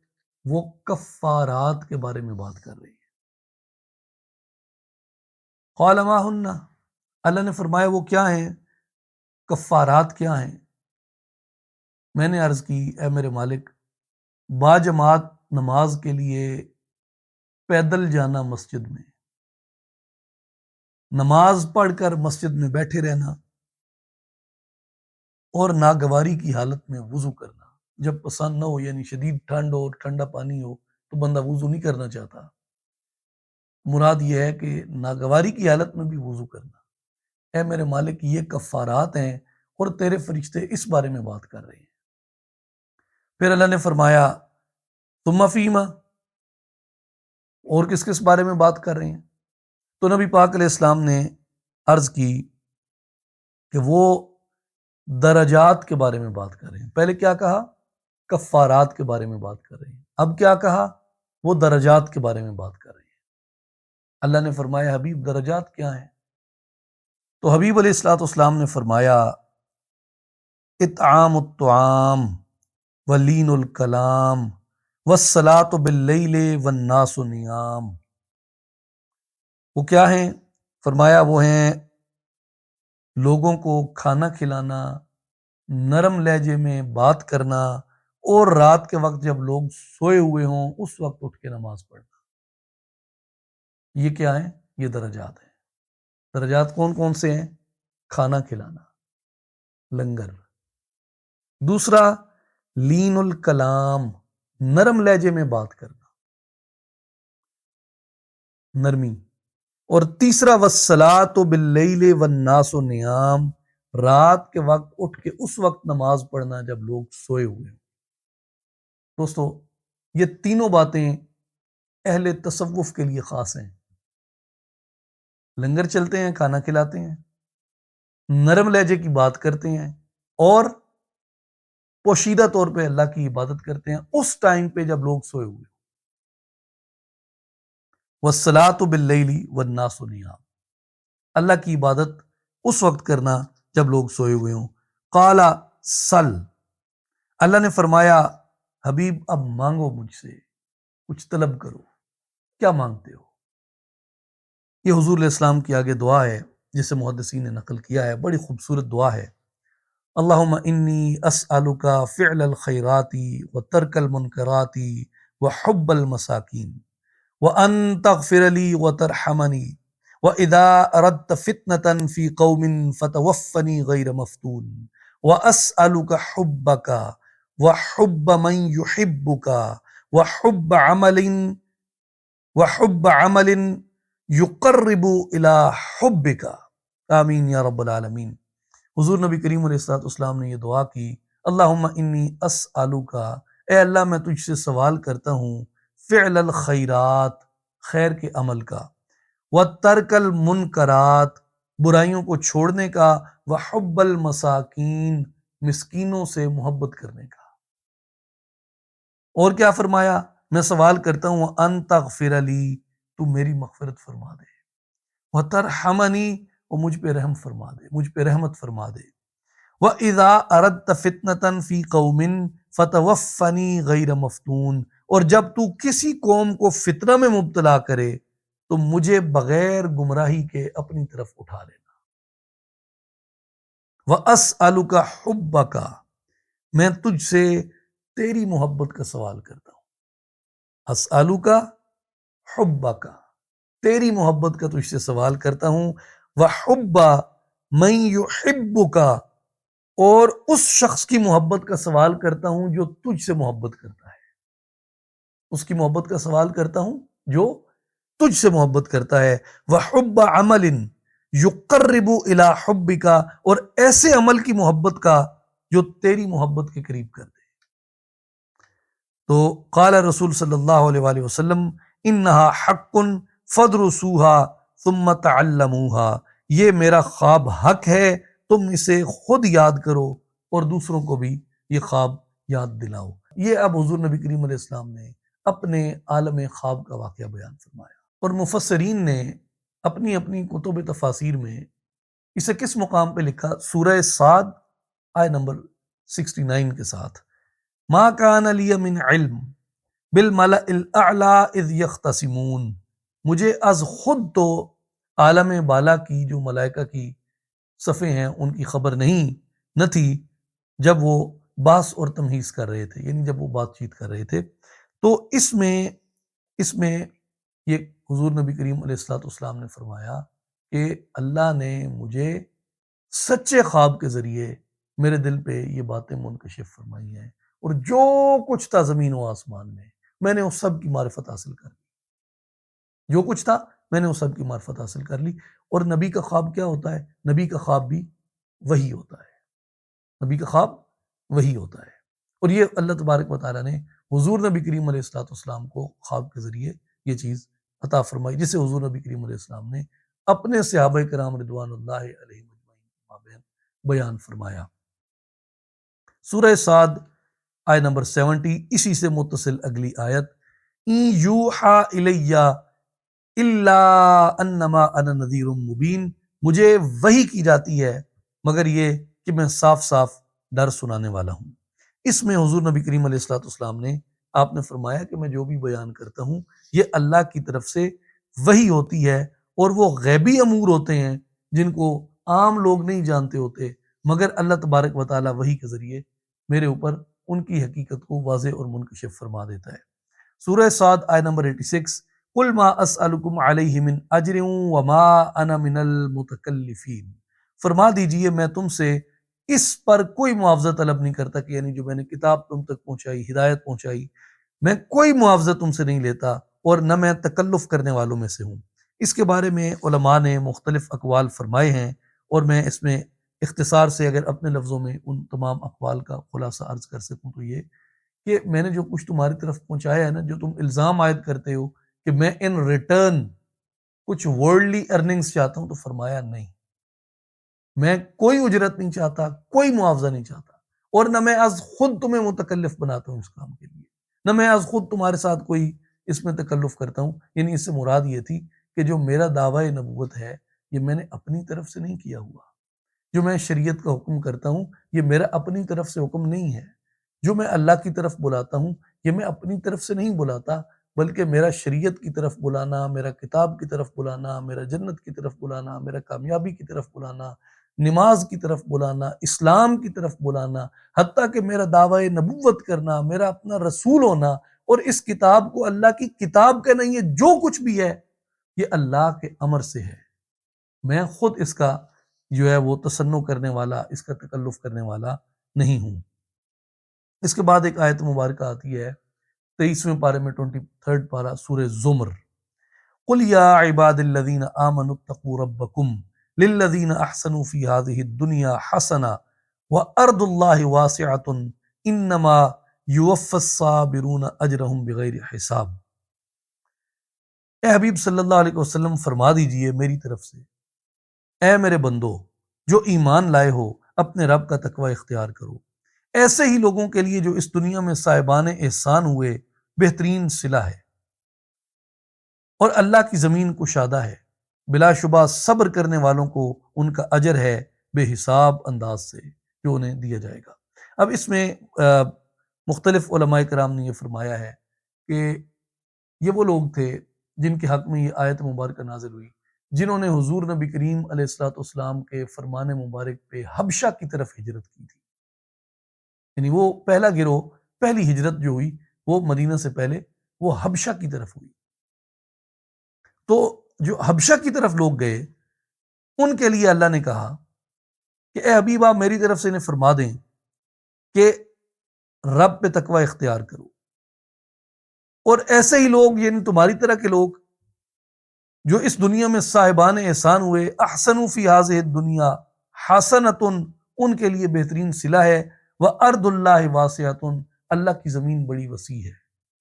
وہ کفارات کے بارے میں بات کر رہے ہیں۔ قال ما ہن، اللہ نے فرمایا وہ کیا ہیں، کفارات کیا ہیں؟ میں نے عرض کی اے میرے مالک باجماعت نماز کے لیے پیدل جانا، مسجد میں نماز پڑھ کر مسجد میں بیٹھے رہنا، اور ناگواری کی حالت میں وضو کرنا، جب پسند نہ ہو یعنی شدید ٹھنڈ ہو اور ٹھنڈا پانی ہو تو بندہ وضو نہیں کرنا چاہتا، مراد یہ ہے کہ ناگواری کی حالت میں بھی وضو کرنا۔ اے میرے مالک یہ کفارات ہیں اور تیرے فرشتے اس بارے میں بات کر رہے ہیں۔ پھر اللہ نے فرمایا ثم فیما، اور کس کس بارے میں بات کر رہے ہیں؟ تو نبی پاک علیہ السلام نے عرض کی کہ وہ درجات کے بارے میں بات کر رہے ہیں۔ پہلے کیا کہا؟ کفارات کے بارے میں بات کر رہے ہیں۔ اب کیا کہا؟ وہ درجات کے بارے میں بات کر رہے ہیں۔ اللہ نے فرمایا حبیب درجات کیا ہیں؟ تو حبیب علیہ الصلوۃ والسلام نے فرمایا اطعام الطعام ولین الکلام والصلاۃ باللیل والناس نیام. وہ کیا ہیں؟ فرمایا وہ ہیں لوگوں کو کھانا کھلانا، نرم لہجے میں بات کرنا، اور رات کے وقت جب لوگ سوئے ہوئے ہوں اس وقت اٹھ کے نماز پڑھنا. یہ کیا ہیں؟ یہ درجات ہیں. درجات کون کون سے ہیں؟ کھانا کھلانا، لنگر. دوسرا لین الکلام، نرم لہجے میں بات کرنا، نرمی. اور تیسرا والصلاۃ باللیل والناس نیام، رات کے وقت اٹھ کے اس وقت نماز پڑھنا جب لوگ سوئے ہوئے ہیں. دوستو یہ تینوں باتیں اہل تصوف کے لیے خاص ہیں. لنگر چلتے ہیں، کھانا کھلاتے ہیں، نرم لہجے کی بات کرتے ہیں، اور پوشیدہ طور پہ اللہ کی عبادت کرتے ہیں اس ٹائم پہ جب لوگ سوئے ہوئے. والصلاۃ باللیل والناس نیام، اللہ کی عبادت اس وقت کرنا جب لوگ سوئے ہوئے ہوں. قال سل، اللہ نے فرمایا حبیب اب مانگو مجھ سے، کچھ طلب کرو. کیا مانگتے ہو؟ یہ حضور علیہ السلام کی آگے دعا ہے جسے محدثین نے نقل کیا ہے. بڑی خوبصورت دعا ہے. اللہم انی اسألک فعل الخیرات وترک المنکرات وحب المساکین وان تغفر لی وترحمنی واذا اردت فتنة فی قوم فتوفنی غیر مفتون واسألک حبک وحب من یحبک وحب عمل یقرب الی حبک، آمین یا رب العالمین. حضور نبی کریم علیہ الصلوۃ والسلام نے یہ دعا کی، اللہم انی اسألک، اے اللہ میں تجھ سے سوال کرتا ہوں، فعل الخیرات، خیر کے عمل کا، وترک المنکرات، برائیوں کو چھوڑنے کا، وحب المساکین، مسکینوں سے محبت کرنے کا. اور کیا فرمایا؟ میں سوال کرتا ہوں ان تغفر لی، تو میری مغفرت فرما دے، وترحمنی، اور مجھ پہ رحم فرما دے، مجھ پہ رحمت فرما دے. وَإِذَا أَرَدْتَ فِتْنَةً فِي قَوْمٍ فَتَوَفَّنِي غَيْرَ مَفْتُونٍ، اور جب تو کسی قوم کو فتنہ میں مبتلا کرے تو مجھے بغیر گمراہی کے اپنی طرف اٹھا لینا. وَأَسْأَلُكَ حُبَّكَ، میں تجھ سے تیری محبت کا سوال کرتا ہوں. أَسْأَلُكَ حُبَّكَ، تیری محبت کا تجھ سے سوال کرتا ہوں. وَحُبَّ مَن يُحِبُّكَ، اور اس شخص کی محبت کا سوال کرتا ہوں جو تجھ سے محبت کرتا ہے. اس کی محبت کا سوال کرتا ہوں جو تجھ سے محبت کرتا ہے. وحب عمل یقرب الی حبک، اور ایسے عمل کی محبت کا جو تیری محبت کے قریب کر دے. تو قال رسول صلی اللہ علیہ وآلہ وسلم انہا حق فادرسوها ثم تعلموها، یہ میرا خواب حق ہے، تم اسے خود یاد کرو اور دوسروں کو بھی یہ خواب یاد دلاؤ. یہ اب حضور نبی کریم علیہ السلام نے اپنے عالم خواب کا واقعہ بیان فرمایا. اور مفسرین نے اپنی اپنی کتب تفاسیر میں اسے کس مقام پہ لکھا؟ سورہ صاد آیہ نمبر 69 کے ساتھ، ما کان لی من علم بالملأ الاعلی اذ یختصمون، مجھے از خود تو عالم بالا کی جو ملائکہ کی صفیں ہیں ان کی خبر نہ تھی جب وہ بحث اور تمہیز کر رہے تھے، یعنی جب وہ بات چیت کر رہے تھے. تو اس میں یہ حضور نبی کریم علیہ الصلوۃ والسلام نے فرمایا کہ اللہ نے مجھے سچے خواب کے ذریعے میرے دل پہ یہ باتیں منکشف فرمائی ہیں، اور جو کچھ تھا زمین و آسمان میں نے اس سب کی معرفت حاصل کر لی. جو کچھ تھا میں نے اس سب کی معرفت حاصل کر لی. اور نبی کا خواب کیا ہوتا ہے؟ نبی کا خواب بھی وہی ہوتا ہے، نبی کا خواب وہی ہوتا ہے. اور یہ اللہ تبارک و تعالیٰ نے حضور نبی کریم علیہ الصلوۃ والسلام کو خواب کے ذریعے یہ چیز عطا فرمائی، جسے حضور نبی کریم علیہ السلام نے اپنے صحابہ کرام رضوان اللہ علیہم اجمعین کے مابین بیان فرمایا. سورہ صاد آیہ نمبر 70، اسی سے متصل اگلی آیت، ان یوحا الی الا انما انا نذیر مبین، مجھے وحی کی جاتی ہے مگر یہ کہ میں صاف صاف ڈر سنانے والا ہوں۔ اس میں حضور نبی کریم علیہ الصلوۃ والسلام نے آپ نے فرمایا کہ میں جو بھی بیان کرتا ہوں یہ اللہ کی طرف سے وحی ہوتی ہے، اور وہ غیبی امور ہوتے ہیں جن کو عام لوگ نہیں جانتے ہوتے، مگر اللہ تبارک و تعالیٰ وحی کے ذریعے میرے اوپر ان کی حقیقت کو واضح اور منکشف فرما دیتا ہے۔ سورہ صاد آیت نمبر 86، قل ما اسألکم علیہ من اجر وما انا من المتکلفین، فرما دیجئے میں تم سے اس پر کوئی معاوضہ طلب نہیں کرتا، کہ یعنی جو میں نے کتاب تم تک پہنچائی، ہدایت پہنچائی، میں کوئی معاوضہ تم سے نہیں لیتا، اور نہ میں تکلف کرنے والوں میں سے ہوں۔ اس کے بارے میں علماء نے مختلف اقوال فرمائے ہیں، اور میں اس میں اختصار سے اگر اپنے لفظوں میں ان تمام اقوال کا خلاصہ عرض کر سکوں تو یہ کہ میں نے جو کچھ تمہاری طرف پہنچایا ہے نا، جو تم الزام عائد کرتے ہو کہ میں ان ریٹرن کچھ ورلڈلی ارننگز چاہتا ہوں، تو فرمایا نہیں، میں کوئی اجرت نہیں چاہتا، کوئی معاوضہ نہیں چاہتا، اور نہ میں از خود تمہیں متکلف بناتا ہوں اس کام کے لیے، نہ میں از خود تمہارے ساتھ کوئی اس میں تکلف کرتا ہوں۔ یعنی اس سے مراد یہ تھی کہ جو میرا دعویٰ نبوت ہے یہ میں نے اپنی طرف سے نہیں کیا ہوا، جو میں شریعت کا حکم کرتا ہوں یہ میرا اپنی طرف سے حکم نہیں ہے، جو میں اللہ کی طرف بلاتا ہوں یہ میں اپنی طرف سے نہیں بلاتا، بلکہ میرا شریعت کی طرف بلانا، میرا کتاب کی طرف بلانا، میرا جنت کی طرف بلانا، میرا کامیابی کی طرف بلانا، نماز کی طرف بلانا، اسلام کی طرف بلانا، حتیٰ کہ میرا دعوی نبوت کرنا، میرا اپنا رسول ہونا، اور اس کتاب کو اللہ کی کتاب کہنا، یہ جو کچھ بھی ہے یہ اللہ کے امر سے ہے، میں خود اس کا جو ہے وہ تصنع کرنے والا، اس کا تکلف کرنے والا نہیں ہوں۔ اس کے بعد ایک آیت مبارکہ آتی ہے 23ویں پارے میں، 23rd پارہ سورہ زمر، قل یا عباد الذین آمنوا اتقوا ربکم للذین احسنوا فی هذه الدنیا حسنہ وارض اللہ واسعۃ انما یوفی الصابرون اجرہم بغیر حساب۔ اے حبیب صلی اللہ علیہ وسلم فرما دیجئے میری طرف سے، اے میرے بندو جو ایمان لائے ہو اپنے رب کا تقوی اختیار کرو، ایسے ہی لوگوں کے لیے جو اس دنیا میں صاحبان احسان ہوئے بہترین صلہ ہے، اور اللہ کی زمین کشادہ ہے، بلا شبہ صبر کرنے والوں کو ان کا اجر ہے بے حساب انداز سے جو انہیں دیا جائے گا۔ اب اس میں مختلف علماء کرام نے یہ فرمایا ہے کہ یہ وہ لوگ تھے جن کے حق میں یہ آیت مبارکہ نازل ہوئی، جنہوں نے حضور نبی کریم علیہ الصلوۃ والسلام کے فرمان مبارک پہ حبشہ کی طرف ہجرت کی تھی۔ یعنی وہ پہلا گروہ، پہلی ہجرت جو ہوئی وہ مدینہ سے پہلے وہ حبشہ کی طرف ہوئی۔ تو جو حبشہ کی طرف لوگ گئے ان کے لیے اللہ نے کہا کہ اے حبیب آپ میری طرف سے انہیں فرما دیں کہ رب پہ تقوی اختیار کرو، اور ایسے ہی لوگ یعنی تمہاری طرح کے لوگ جو اس دنیا میں صاحبان احسان ہوئے، احسنوا فی ہذہ الدنیا حسنۃ، ان کے لیے بہترین صلہ ہے، وارض اللہ واسعۃ، اللہ کی زمین بڑی وسیع ہے،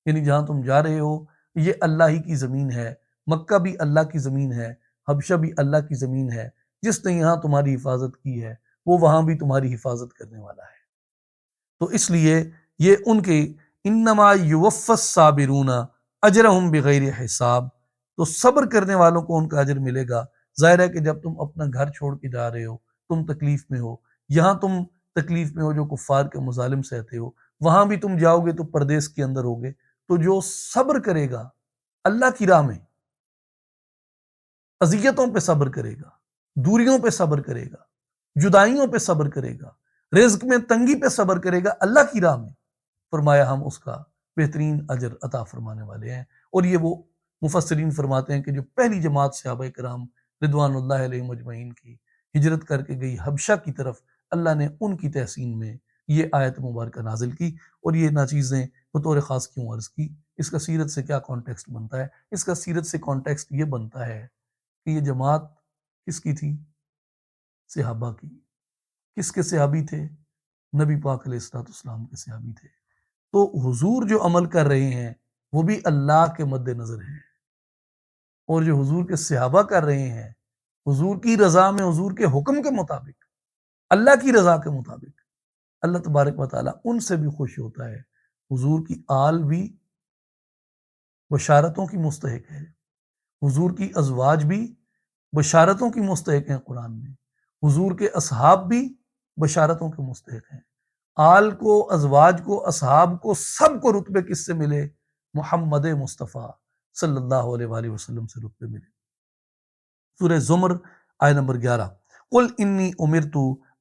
یعنی جہاں تم جا رہے ہو یہ اللہ ہی کی زمین ہے، مکہ بھی اللہ کی زمین ہے، حبشہ بھی اللہ کی زمین ہے، جس نے یہاں تمہاری حفاظت کی ہے وہ وہاں بھی تمہاری حفاظت کرنے والا ہے۔ تو اس لیے یہ ان کے انما یوفی الصابرون اجرہم بغیر حساب، تو صبر کرنے والوں کو ان کا اجر ملے گا۔ ظاہر ہے کہ جب تم اپنا گھر چھوڑ کے جا رہے ہو، تم تکلیف میں ہو، یہاں تم تکلیف میں ہو جو کفار کے مظالم سہتے ہو، وہاں بھی تم جاؤ گے تو پردیس کے اندر ہوگے، تو جو صبر کرے گا اللہ کی راہ میں، اذیتوں پہ صبر کرے گا، دوریوں پہ صبر کرے گا، جدائیوں پہ صبر کرے گا، رزق میں تنگی پہ صبر کرے گا اللہ کی راہ میں، فرمایا ہم اس کا بہترین اجر عطا فرمانے والے ہیں۔ اور یہ وہ مفسرین فرماتے ہیں کہ جو پہلی جماعت صحابہ کرام رضوان اللہ علیہم اجمعین کی ہجرت کر کے گئی حبشہ کی طرف، اللہ نے ان کی تحسین میں یہ آیت مبارکہ نازل کی، اور یہ ناچیزیں بطور خاص کیوں عرض کی، اس کا سیرت سے کیا کانٹیکسٹ بنتا ہے؟ اس کا سیرت سے کانٹیکسٹ یہ بنتا ہے کہ یہ جماعت کس کی تھی؟ صحابہ کی۔ کس کے صحابی تھے؟ نبی پاک علیہ الصلوۃ والسلام کے صحابی تھے۔ تو حضور جو عمل کر رہے ہیں وہ بھی اللہ کے مد نظر ہے، اور جو حضور کے صحابہ کر رہے ہیں حضور کی رضا میں، حضور کے حکم کے مطابق، اللہ کی رضا کے مطابق، اللہ تبارک و تعالیٰ ان سے بھی خوش ہوتا ہے۔ حضور کی آل بھی بشارتوں کی مستحق ہے، حضور کی ازواج بھی بشارتوں کی مستحق ہیں قرآن میں، حضور کے اصحاب بھی بشارتوں کے مستحق ہیں، آل کو، ازواج کو، اصحاب کو، سب کو رتبے کس سے ملے؟ محمد مصطفیٰ صلی اللہ علیہ وآلہ وسلم سے رتبے ملے۔ سورہ زمر آیت نمبر 11، قل انی امرت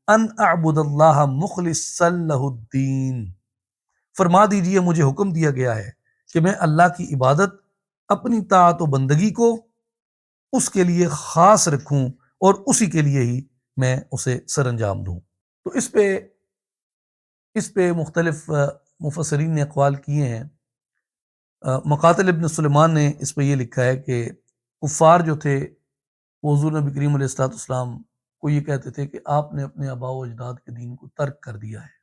ان اعبد اللہ مخلصا لہ الدین، فرما دیجئے مجھے حکم دیا گیا ہے کہ میں اللہ کی عبادت، اپنی طاعت و بندگی کو اس کے لیے خاص رکھوں اور اسی کے لیے ہی میں اسے سر انجام دوں۔ تو اس پہ مختلف مفسرین نے اقوال کیے ہیں۔ مقاتل ابن سلیمان نے اس پہ یہ لکھا ہے کہ کفار جو تھے وہ حضور نبی کریم علیہ الصلوۃ والسلام کو یہ کہتے تھے کہ آپ نے اپنے آباء و اجداد کے دین کو ترک کر دیا ہے،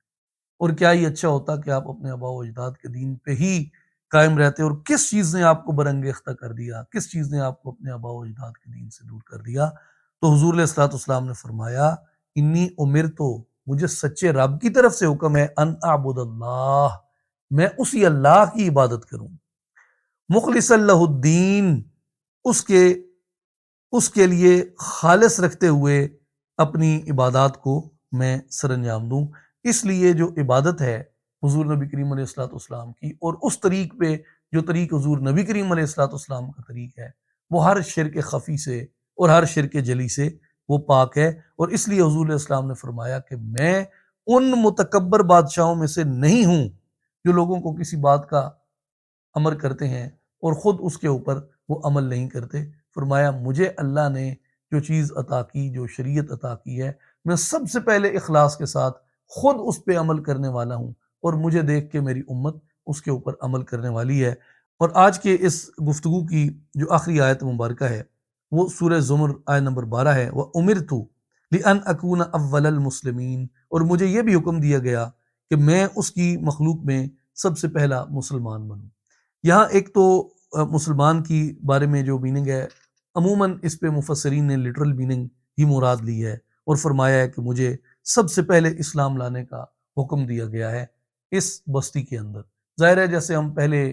اور کیا ہی اچھا ہوتا کہ آپ اپنے آباء و اجداد کے دین پہ ہی قائم رہتے، اور کس چیز نے آپ کو برانگیختہ کر دیا، کس چیز نے آپ کو اپنے آباء و اجداد کے دین سے دور کر دیا؟ تو حضور علیہ الصلوۃ والسلام نے فرمایا انی امرتو، مجھے سچے رب کی طرف سے حکم ہے، ان اعبد اللہ، میں اسی اللہ کی عبادت کروں، مخلصا لہ الدین، اس کے لیے خالص رکھتے ہوئے اپنی عبادات کو میں سر انجام دوں۔ اس لیے جو عبادت ہے حضور نبی کریم علیہ الصلوۃ والسلام کی، اور اس طریق پہ جو طریق حضور نبی کریم علیہ الصلوۃ والسلام کا طریق ہے، وہ ہر شرک خفی سے اور ہر شرک جلی سے وہ پاک ہے۔ اور اس لیے حضور علیہ السلام نے فرمایا کہ میں ان متکبر بادشاہوں میں سے نہیں ہوں جو لوگوں کو کسی بات کا امر کرتے ہیں اور خود اس کے اوپر وہ عمل نہیں کرتے۔ فرمایا مجھے اللہ نے جو چیز عطا کی، جو شریعت عطا کی ہے، میں سب سے پہلے اخلاص کے ساتھ خود اس پہ عمل کرنے والا ہوں، اور مجھے دیکھ کے میری امت اس کے اوپر عمل کرنے والی ہے۔ اور آج کے اس گفتگو کی جو آخری آیت مبارکہ ہے وہ سورہ زمر آیت نمبر 12 ہے، وَأُمِرْتُ لِأَنْ أَكُونَ أَوَّلَ الْمُسْلِمِينَ، اور مجھے یہ بھی حکم دیا گیا کہ میں اس کی مخلوق میں سب سے پہلا مسلمان بنوں۔ یہاں ایک تو مسلمان کی بارے میں جو میننگ ہے، عموماً اس پہ مفسرین نے لٹرل میننگ ہی مراد لی ہے، اور فرمایا ہے کہ مجھے سب سے پہلے اسلام لانے کا حکم دیا گیا ہے اس بستی کے اندر۔ ظاہر ہے جیسے ہم پہلے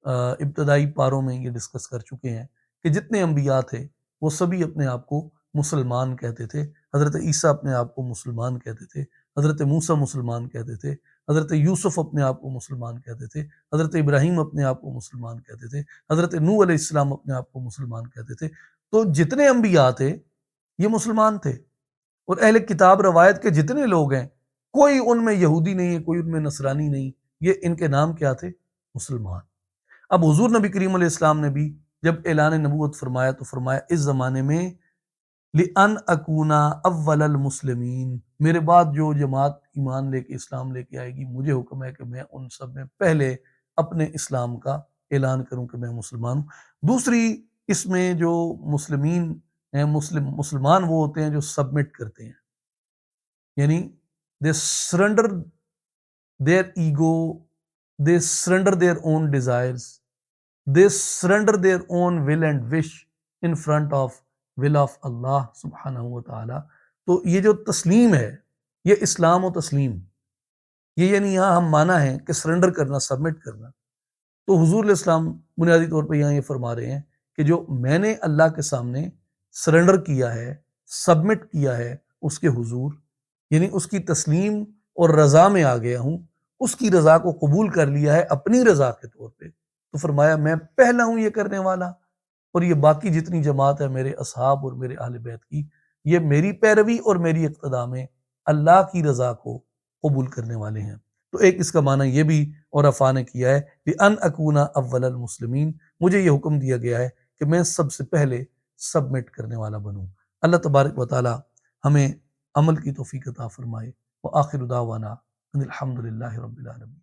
ابتدائی پاروں میں یہ ڈسکس کر چکے ہیں کہ جتنے انبیاء تھے وہ سبھی اپنے آپ کو مسلمان کہتے تھے۔ حضرت عیسیٰ اپنے آپ کو مسلمان کہتے تھے، حضرت موسیٰ مسلمان کہتے تھے، حضرت یوسف اپنے آپ کو مسلمان کہتے تھے، حضرت ابراہیم اپنے آپ کو مسلمان کہتے تھے، حضرت نوح علیہ السلام اپنے آپ کو مسلمان کہتے تھے۔ تو جتنے انبیاء تھے یہ مسلمان تھے، اور اہل کتاب روایت کے جتنے لوگ ہیں کوئی ان میں یہودی نہیں ہے، کوئی ان میں نصرانی نہیں، یہ ان کے نام کیا تھے؟ مسلمان۔ اب حضور نبی کریم علیہ السلام نے بھی جب اعلان نبوت فرمایا تو فرمایا اس زمانے میں لِأَنْ أَكُونَ أَوَّلَ الْمُسْلِمِينَ، میرے بعد جو جماعت ایمان لے کے اسلام لے کے آئے گی، مجھے حکم ہے کہ میں ان سب میں پہلے اپنے اسلام کا اعلان کروں کہ میں مسلمان ہوں۔ دوسری اس میں جو مسلمین ہیں، مسلمان وہ ہوتے ہیں جو سبمٹ کرتے ہیں، یعنی they surrender their ego, they surrender their own desires, they surrender their own will and wish in front of will of اللہ سبحانہ و تعالی۔ تو یہ جو تسلیم ہے، یہ اسلام و تسلیم، یہ یعنی یہاں ہم مانا ہے کہ سرنڈر کرنا، سبمٹ کرنا۔ تو حضور علیہ السلام بنیادی طور پہ یہاں یہ فرما رہے ہیں کہ جو میں نے اللہ کے سامنے سرنڈر کیا ہے، سبمٹ کیا ہے اس کے حضور، یعنی اس کی تسلیم اور رضا میں آ گیا ہوں، اس کی رضا کو قبول کر لیا ہے اپنی رضا کے طور پہ، تو فرمایا میں پہلا ہوں یہ کرنے والا، اور یہ باقی جتنی جماعت ہے میرے اصحاب اور میرے اہل بیت کی، یہ میری پیروی اور میری اقتداء میں اللہ کی رضا کو قبول کرنے والے ہیں۔ تو ایک اس کا معنی یہ بھی عرفاء نے کیا ہے کہ ان اکون اول المسلمین، مجھے یہ حکم دیا گیا ہے کہ میں سب سے پہلے سبمٹ کرنے والا بنوں۔ اللہ تبارک و تعالی ہمیں عمل کی توفیق عطا فرمائے۔ وآخر دعوانا ان الحمد للہ رب العالمین۔